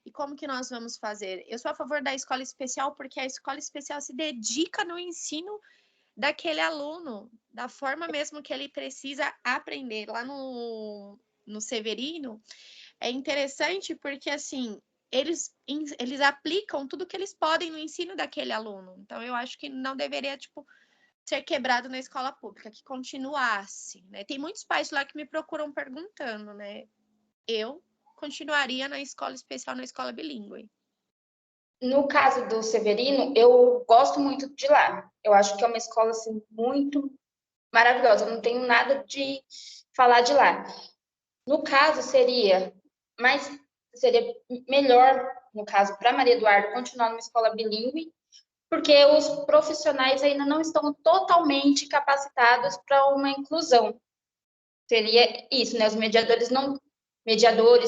E como que nós vamos fazer? Eu sou a favor da escola especial, porque a escola especial se dedica no ensino daquele aluno, da forma mesmo que ele precisa aprender. Lá no Severino, é interessante porque, assim, eles aplicam tudo que eles podem no ensino daquele aluno. Então, eu acho que não deveria, tipo, ser quebrado na escola pública, que continuasse, né? Tem muitos pais lá que me procuram perguntando, né? Eu continuaria na escola especial, na escola bilíngue. No caso do Severino, eu gosto muito de lá. Eu acho que é uma escola assim, muito maravilhosa. Eu não tenho nada de falar de lá. No caso, seria melhor, no caso, para Maria Eduarda continuar numa escola bilíngue, porque os profissionais ainda não estão totalmente capacitados para uma inclusão. Seria isso, né? Os mediadores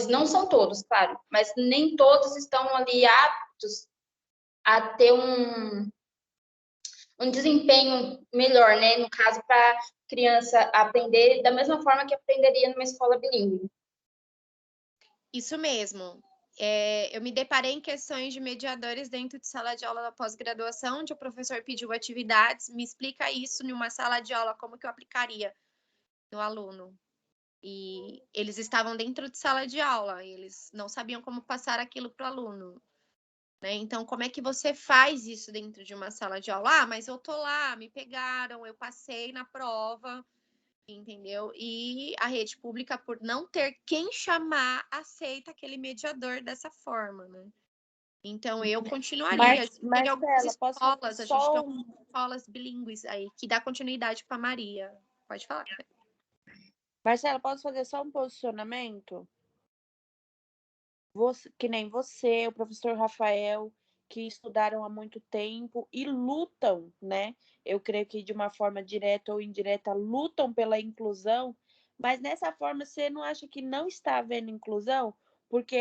não são todos, claro, mas nem todos estão ali aptos a ter um desempenho melhor, né? No caso, para a criança aprender da mesma forma que aprenderia numa escola bilíngue. Isso mesmo. Eu me deparei em questões de mediadores dentro de sala de aula da pós-graduação, onde o professor pediu atividades, me explica isso em uma sala de aula, como que eu aplicaria no aluno. E eles estavam dentro de sala de aula, e eles não sabiam como passar aquilo para o aluno. Né? Então, como é que você faz isso dentro de uma sala de aula? Ah, mas eu tô lá, me pegaram, eu passei na prova, entendeu? E a rede pública, por não ter quem chamar, aceita aquele mediador dessa forma, né? Então, eu continuaria. Tem algumas escolas, a gente tem algumas escolas bilíngues aí, que dá continuidade para Maria. Pode falar. Marcela, posso fazer só um posicionamento? Que nem você, o professor Rafael, que estudaram há muito tempo e lutam, né? Eu creio que de uma forma direta ou indireta lutam pela inclusão, mas nessa forma você não acha que não está havendo inclusão? Porque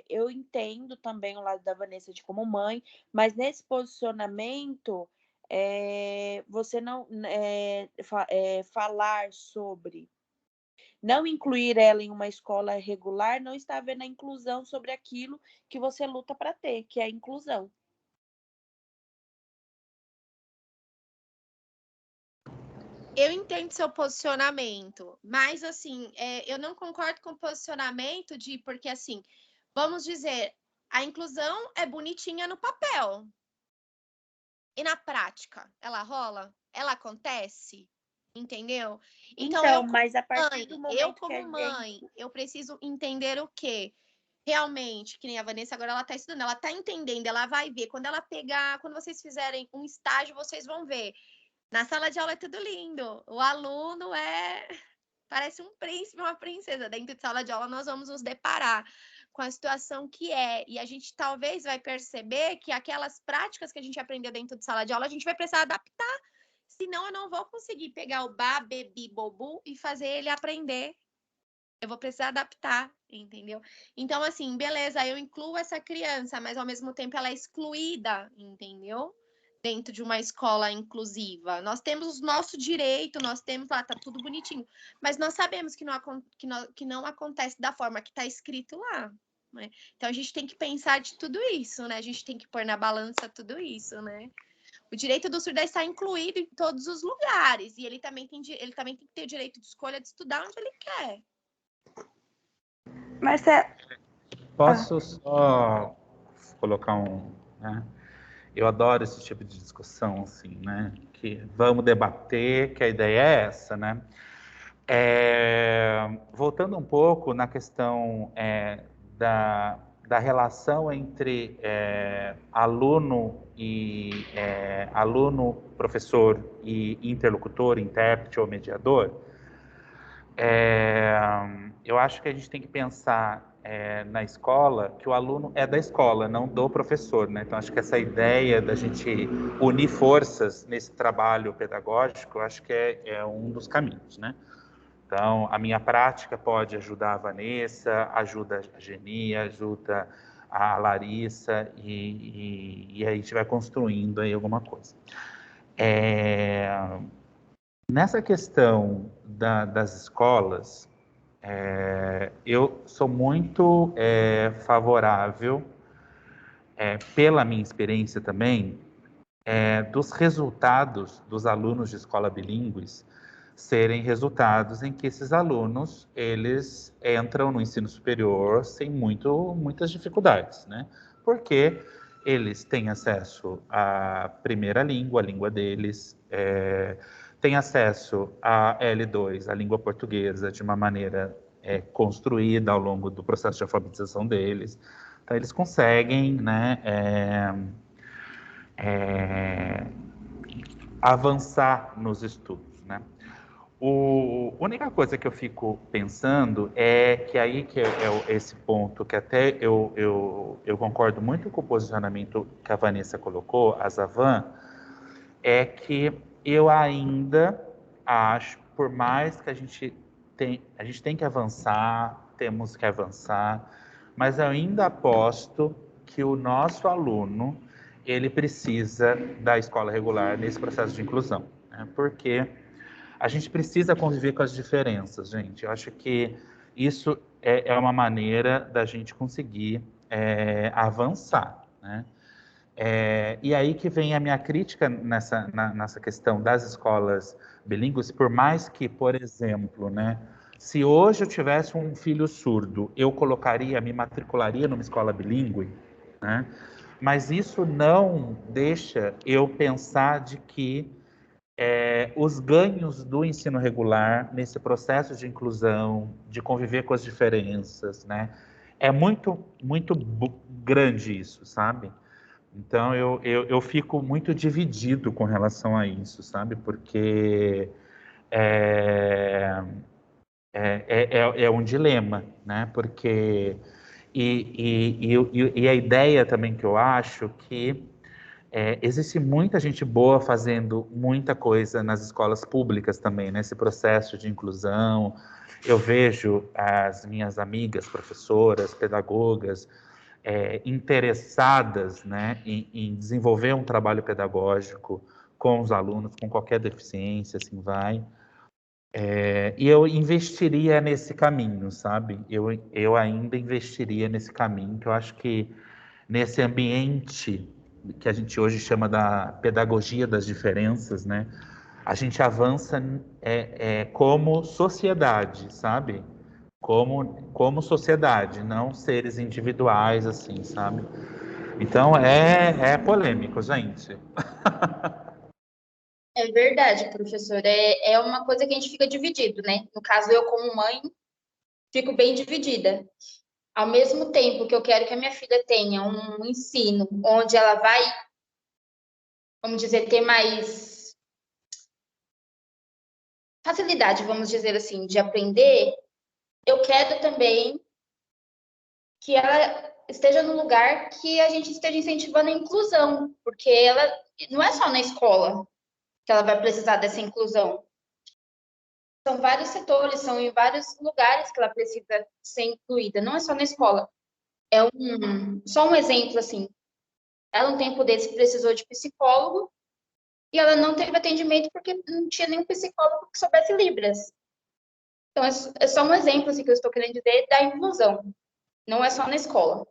eu entendo também o lado da Vanessa de como mãe, mas nesse posicionamento você não falar sobre não incluir ela em uma escola regular, não está havendo a inclusão sobre aquilo que você luta para ter, que é a inclusão. Eu entendo seu posicionamento, mas, assim, eu não concordo com o posicionamento porque, assim, vamos dizer, a inclusão é bonitinha no papel. E na prática, ela rola? Ela acontece? Entendeu? Então mas a partir do momento mãe, eu preciso entender o quê? Realmente, que nem a Vanessa agora, ela tá estudando, ela tá entendendo, ela vai ver. Quando ela pegar, quando vocês fizerem um estágio, vocês vão ver. Na sala de aula é tudo lindo. O aluno é parece um príncipe, uma princesa. Dentro de sala de aula, nós vamos nos deparar com a situação que é. E a gente talvez vai perceber que aquelas práticas que a gente aprendeu dentro de sala de aula, a gente vai precisar adaptar. Senão, eu não vou conseguir pegar o ba, bebi, bobu e fazer ele aprender. Eu vou precisar adaptar, entendeu? Então, assim, beleza, eu incluo essa criança, mas ao mesmo tempo ela é excluída, entendeu? Dentro de uma escola inclusiva. Nós temos o nosso direito, nós temos lá, tá tudo bonitinho. Mas nós sabemos que não acontece da forma que está escrito lá. Né? Então, a gente tem que pensar de tudo isso, né? A gente tem que pôr na balança tudo isso, né? O direito do surdo é estar incluído em todos os lugares. E ele também tem que ter o direito de escolha de estudar onde ele quer. Marcelo, Posso só colocar né? Eu adoro esse tipo de discussão, assim, né? Que vamos debater, que a ideia é essa, né? Voltando um pouco na questão da relação entre aluno, professor e interlocutor, intérprete ou mediador, eu acho que a gente tem que pensar na escola que o aluno é da escola, não do professor, né? Então, acho que essa ideia da gente unir forças nesse trabalho pedagógico, eu acho que é um dos caminhos, né? Então, a minha prática pode ajudar a Vanessa, ajuda a Geni, ajuda a Larissa, e aí a gente vai construindo aí alguma coisa. Nessa questão das escolas, eu sou muito favorável, pela minha experiência também, dos resultados dos alunos de escola bilíngues serem resultados em que esses alunos, eles entram no ensino superior sem muitas dificuldades, né? Porque eles têm acesso à primeira língua, a língua deles, têm acesso à L2, a língua portuguesa, de uma maneira construída ao longo do processo de alfabetização deles. Então, eles conseguem, né, avançar nos estudos, né? A única coisa que eu fico pensando é que aí que é esse ponto que até eu concordo muito com o posicionamento que a Vanessa colocou, a Zavan, é que eu ainda acho, por mais que a gente tem que avançar, temos que avançar, mas eu ainda aposto que o nosso aluno, ele precisa da escola regular nesse processo de inclusão, né? Porque a gente precisa conviver com as diferenças, gente. Eu acho que isso é uma maneira da gente conseguir avançar, né? E aí que vem a minha crítica nessa questão das escolas bilíngues, por mais que, por exemplo, né, se hoje eu tivesse um filho surdo, eu me matricularia numa escola bilíngue, né? Mas isso não deixa eu pensar de que os ganhos do ensino regular nesse processo de inclusão, de conviver com as diferenças, né? É muito grande isso, sabe? Então, eu fico muito dividido com relação a isso, sabe? Porque é um dilema, né? Porque... E a ideia também que eu acho que existe muita gente boa fazendo muita coisa nas escolas públicas também, nesse processo de inclusão. Eu vejo as minhas amigas, professoras, pedagogas, interessadas, né, em desenvolver um trabalho pedagógico com os alunos, com qualquer deficiência, assim vai. E eu investiria nesse caminho, sabe? Eu ainda investiria nesse caminho, que eu acho que nesse ambiente que a gente hoje chama da pedagogia das diferenças, né? A gente avança como sociedade, sabe? Como sociedade, não seres individuais, assim, sabe? Então, é polêmico, gente. É verdade, professor. É uma coisa que a gente fica dividido, né? No caso, eu como mãe, fico bem dividida. Ao mesmo tempo que eu quero que a minha filha tenha um ensino onde ela vai, vamos dizer, ter mais facilidade, vamos dizer assim, de aprender, eu quero também que ela esteja no lugar que a gente esteja incentivando a inclusão, porque ela não é só na escola que ela vai precisar dessa inclusão. São vários setores, são em vários lugares que ela precisa ser incluída, não é só na escola. Só um exemplo, assim, ela um tempo desse precisou de psicólogo e ela não teve atendimento porque não tinha nenhum psicólogo que soubesse Libras. Então, é só um exemplo assim, que eu estou querendo dizer da inclusão, não é só na escola.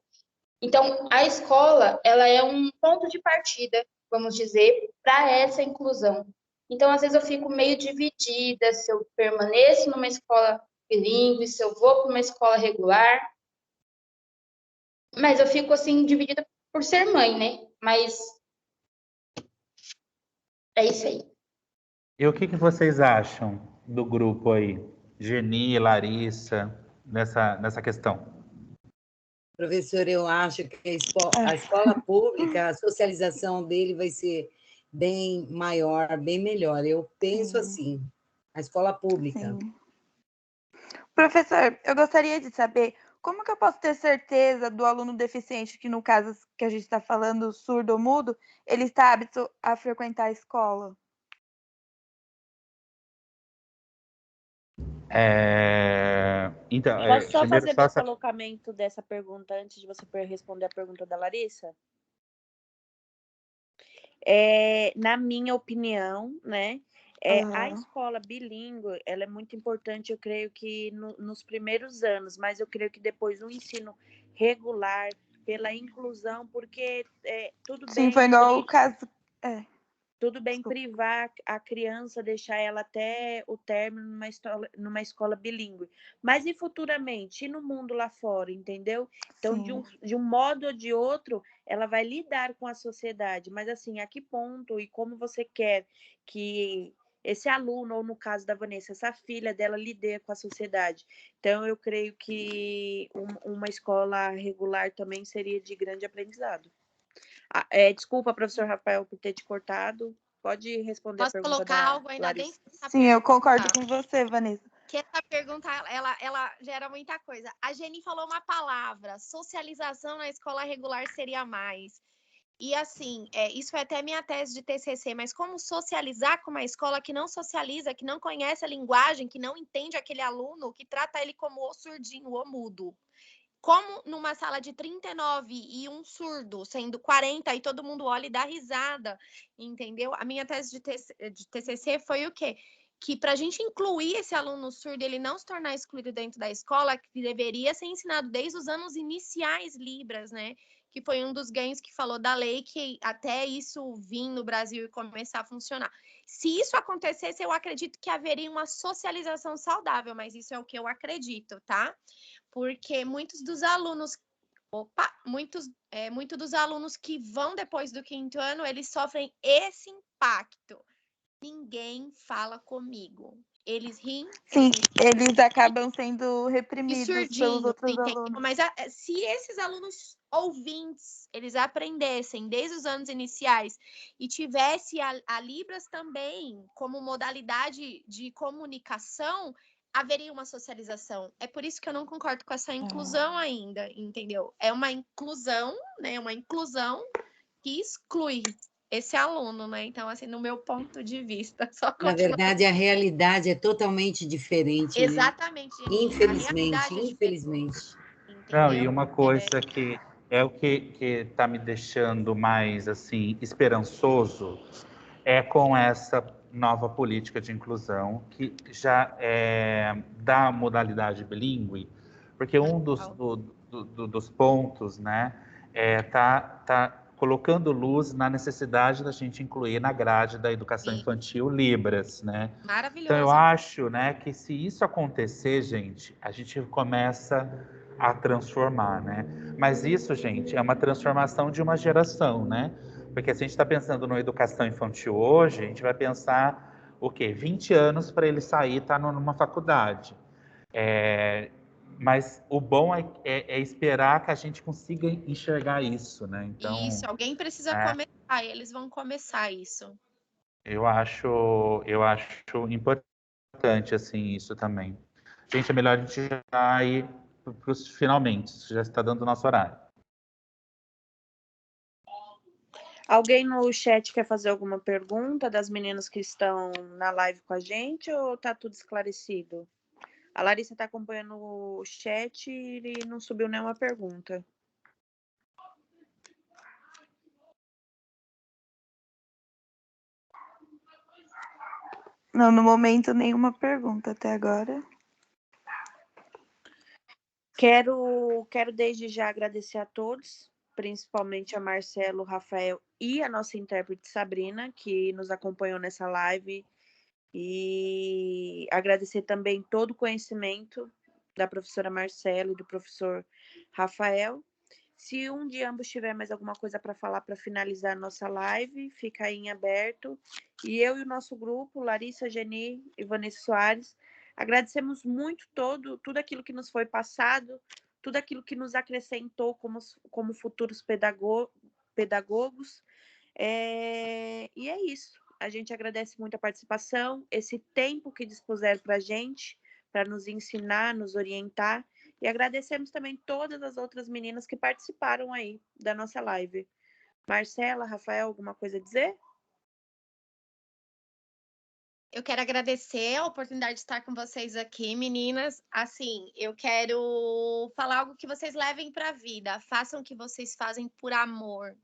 Então, a escola, ela é um ponto de partida, vamos dizer, para essa inclusão. Então, às vezes eu fico meio dividida se eu permaneço numa escola bilíngue, se eu vou para uma escola regular. Mas eu fico, assim, dividida por ser mãe, né? Mas é isso aí. E o que vocês acham do grupo aí? Geni, Larissa, nessa questão? Professor, eu acho que a escola pública, a socialização dele vai ser bem maior, bem melhor. Eu penso assim, a escola pública. Sim. Professor, eu gostaria de saber como que eu posso ter certeza do aluno deficiente, que no caso que a gente está falando, surdo ou mudo, ele está apto a frequentar a escola? Então, Posso só primeiro, fazer meu colocamento dessa pergunta antes de você responder a pergunta da Larissa? Na minha opinião, né, a escola bilíngue, ela é muito importante, eu creio que nos primeiros anos, mas eu creio que depois o ensino regular, pela inclusão, porque tudo bem... Sim, foi igual o caso... Tudo bem privar a criança, deixar ela até o término numa escola bilíngue. Mas e futuramente? E no mundo lá fora, entendeu? Então, de um modo ou de outro, ela vai lidar com a sociedade. Mas, assim, a que ponto e como você quer que esse aluno, ou no caso da Vanessa, essa filha dela, lide com a sociedade? Então, eu creio que uma escola regular também seria de grande aprendizado. Desculpa, professor Rafael, por ter te cortado. Pode responder a pergunta da Larissa. Posso colocar algo ainda dentro dessa Sim, eu concordo com você, Vanessa. Que essa pergunta, ela gera muita coisa. A Geni falou uma palavra, socialização na escola regular seria mais. E assim, isso é até minha tese de TCC, mas como socializar com uma escola que não socializa, que não conhece a linguagem, que não entende aquele aluno, que trata ele como o surdinho, o mudo? Como numa sala de 39 e um surdo, sendo 40, e todo mundo olha e dá risada, entendeu? A minha tese de TCC foi o quê? Que para a gente incluir esse aluno surdo, ele não se tornar excluído dentro da escola, que deveria ser ensinado desde os anos iniciais Libras, né? Que foi um dos ganhos que falou da lei, que até isso vir no Brasil e começar a funcionar. Se isso acontecesse, eu acredito que haveria uma socialização saudável, mas isso é o que eu acredito, tá? Porque muitos dos alunos dos alunos que vão depois do 5º ano, eles sofrem esse impacto. Ninguém fala comigo. Eles riem. Sim, eles acabam sendo reprimidos pelos outros alunos. Mas se esses alunos ouvintes, eles aprendessem desde os anos iniciais e tivesse a Libras também como modalidade de comunicação, haveria uma socialização. É por isso que eu não concordo com essa inclusão ainda, entendeu? É uma inclusão, né? Uma inclusão que exclui esse aluno, né? Então, assim, no meu ponto de vista, Na verdade, a realidade é totalmente diferente. Exatamente. Né? Infelizmente, infelizmente. Não, e uma coisa que é o que está me deixando mais assim esperançoso é com essa nova política de inclusão que já da modalidade bilíngue, porque um dos pontos, né, tá colocando luz na necessidade da gente incluir na grade da educação infantil Libras, né? Maravilhoso. Então eu acho, né, que se isso acontecer, gente, a gente começa a transformar, né? Mas isso, gente, é uma transformação de uma geração, né? Porque se a gente está pensando na educação infantil hoje, a gente vai pensar o quê? 20 anos para ele sair e estar numa faculdade. Mas o bom é esperar que a gente consiga enxergar isso, né? Então, isso, alguém precisa começar, e eles vão começar isso. Eu acho importante importante, assim, isso também. Gente, é melhor a gente já ir para os finalmente, já está dando o nosso horário. Alguém no chat quer fazer alguma pergunta das meninas que estão na live com a gente ou tá tudo esclarecido? A Larissa está acompanhando o chat e não subiu nenhuma pergunta. Não, no momento, nenhuma pergunta até agora. Quero desde já agradecer a todos, principalmente a Marcelo, Rafael e a nossa intérprete Sabrina, que nos acompanhou nessa live, e agradecer também todo o conhecimento da professora Marcelo e do professor Rafael. Se um de ambos tiver mais alguma coisa para falar para finalizar a nossa live, fica aí em aberto. E eu e o nosso grupo, Larissa, Geni e Vanessa Soares, agradecemos muito tudo aquilo que nos foi passado, tudo aquilo que nos acrescentou como futuros pedagogos. E é isso. A gente agradece muito a participação, esse tempo que dispuseram para a gente, para nos ensinar, nos orientar. E agradecemos também todas as outras meninas que participaram aí da nossa live. Marcela, Rafael, alguma coisa a dizer? Eu quero agradecer a oportunidade de estar com vocês aqui, meninas. Assim, eu quero falar algo que vocês levem para a vida. Façam o que vocês fazem por amor,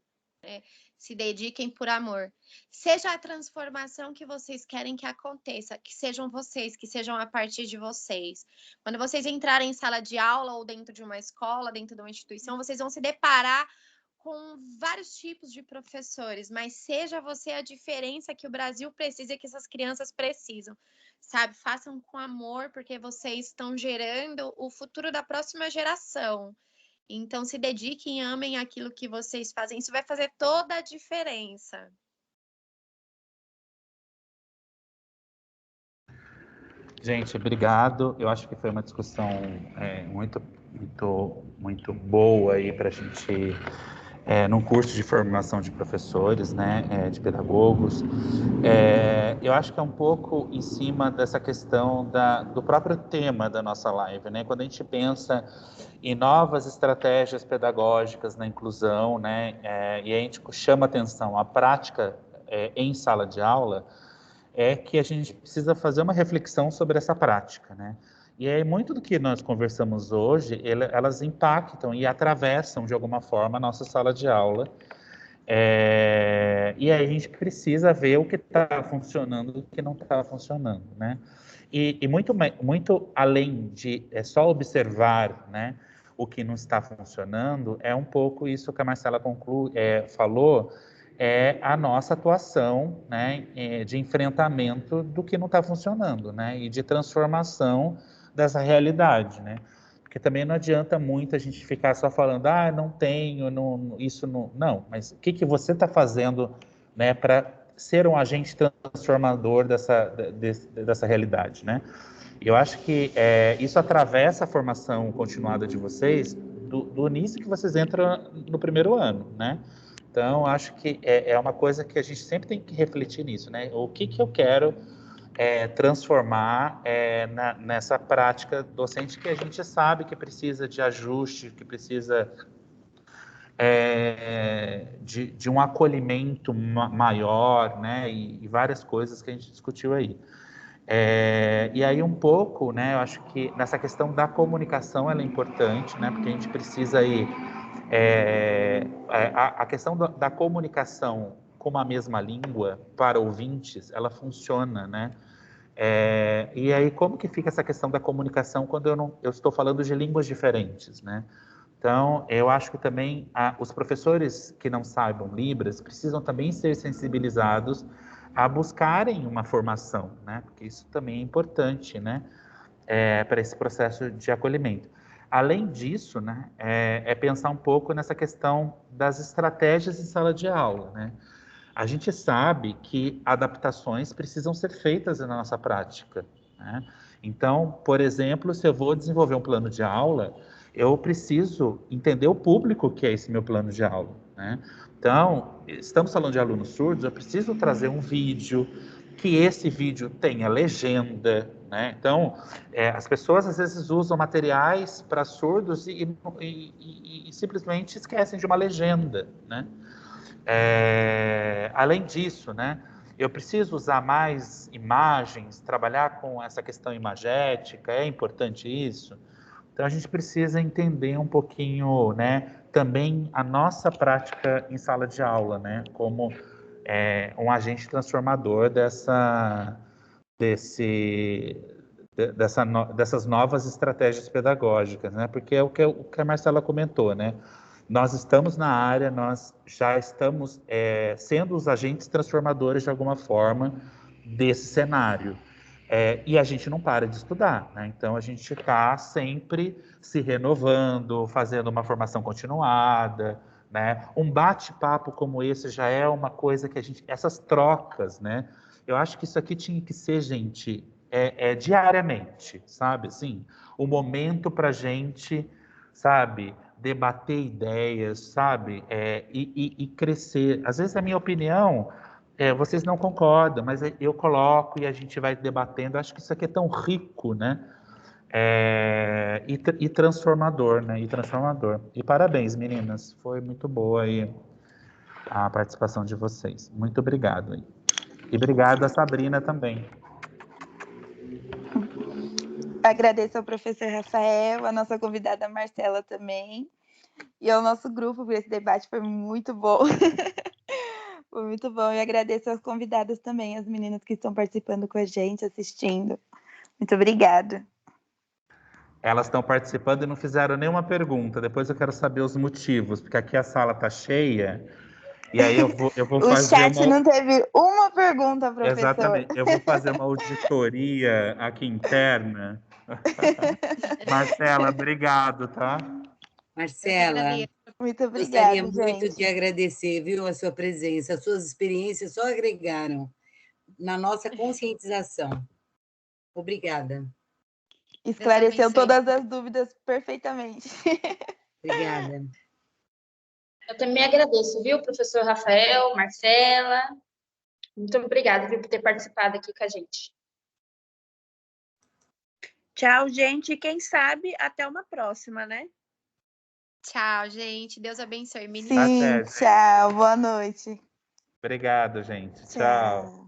né? Se dediquem por amor. Seja a transformação que vocês querem que aconteça, que sejam vocês, que sejam a partir de vocês. Quando vocês entrarem em sala de aula ou dentro de uma escola, dentro de uma instituição, vocês vão se deparar com vários tipos de professores, mas seja você a diferença que o Brasil precisa e que essas crianças precisam, sabe? Façam com amor, porque vocês estão gerando o futuro da próxima geração. Então, se dediquem, amem aquilo que vocês fazem. Isso vai fazer toda a diferença. Gente, obrigado. Eu acho que foi uma discussão muito boa aí para a gente, num curso de formação de professores, né, de pedagogos. Eu acho que é um pouco em cima dessa questão do próprio tema da nossa live, né? Quando a gente pensa em novas estratégias pedagógicas na inclusão, né, e a gente chama atenção à prática em sala de aula, é que a gente precisa fazer uma reflexão sobre essa prática, né? E aí, muito do que nós conversamos hoje, elas impactam e atravessam, de alguma forma, a nossa sala de aula. E aí a gente precisa ver o que está funcionando e o que não está funcionando, né? E muito além de só observar, né, o que não está funcionando, é um pouco isso que a Marcela falou, a nossa atuação, né, de enfrentamento do que não está funcionando, né, e de transformação dessa realidade, né, porque também não adianta muito a gente ficar só falando, não tenho, isso não, não, mas o que você está fazendo, né, para ser um agente transformador dessa realidade, né? E eu acho que isso atravessa a formação continuada de vocês do início que vocês entram no primeiro ano, né? Então, acho que é uma coisa que a gente sempre tem que refletir nisso, né? O que eu quero transformar nessa prática docente que a gente sabe que precisa de ajuste, que precisa de um acolhimento maior, né? E várias coisas que a gente discutiu aí. E aí um pouco, né? Eu acho que nessa questão da comunicação ela é importante, né? Porque a gente precisa aí a questão da comunicação com a mesma língua para ouvintes, ela funciona, né? E aí como que fica essa questão da comunicação quando eu estou falando de línguas diferentes, né? Então, eu acho que também os professores que não saibam Libras precisam também ser sensibilizados a buscarem uma formação, né? Porque isso também é importante, né? Para esse processo de acolhimento. Além disso, né, pensar um pouco nessa questão das estratégias em sala de aula, né? A gente sabe que adaptações precisam ser feitas na nossa prática, né? Então, por exemplo, se eu vou desenvolver um plano de aula, eu preciso entender o público que é esse meu plano de aula, né? Então, estamos falando de alunos surdos, eu preciso trazer um vídeo, que esse vídeo tenha legenda, né? Então, as pessoas às vezes usam materiais para surdos e simplesmente esquecem de uma legenda, né? Além disso, né, eu preciso usar mais imagens, trabalhar com essa questão imagética, é importante isso. Então, a gente precisa entender um pouquinho, né, também a nossa prática em sala de aula, né, como um agente transformador dessas novas estratégias pedagógicas, né, porque é o que a Marcela comentou, né, nós estamos na área, nós já estamos sendo os agentes transformadores de alguma forma desse cenário. E a gente não para de estudar, né? Então a gente está sempre se renovando, fazendo uma formação continuada, né? Um bate-papo como esse já é uma coisa que essas trocas, né? Eu acho que isso aqui tinha que ser, gente, diariamente, sabe? Assim, o momento para a gente, sabe, debater ideias, sabe, e crescer. Às vezes a minha opinião vocês não concordam, mas eu coloco e a gente vai debatendo. Acho que isso aqui é tão rico, né? E transformador, né? E transformador. E parabéns, meninas. Foi muito boa aí a participação de vocês. Muito obrigado. Aí. E obrigado a Sabrina também. Agradeço ao professor Rafael, a nossa convidada Marcela também, e ao nosso grupo, por esse debate foi muito bom. Foi muito bom. E agradeço aos convidados também, as meninas que estão participando com a gente, assistindo. Muito obrigada. Elas estão participando e não fizeram nenhuma pergunta. Depois eu quero saber os motivos, porque aqui a sala está cheia. E aí eu vou o fazer chat não teve uma pergunta, professor. Exatamente. Eu vou fazer uma auditoria aqui interna. Marcela, obrigado, tá? Marcela, muito gostaria obrigada, muito gente. de agradecer, viu, a sua presença. As suas experiências só agregaram na nossa conscientização. Obrigada. Esclareceu todas as dúvidas perfeitamente. Obrigada. Eu também agradeço, viu, professor Rafael, Marcela. Muito obrigada, viu, por ter participado aqui com a gente. Tchau, gente. Quem sabe até uma próxima, né? Tchau, gente. Deus abençoe, meninas. Sim, tchau. Boa noite. Obrigado, gente. Tchau.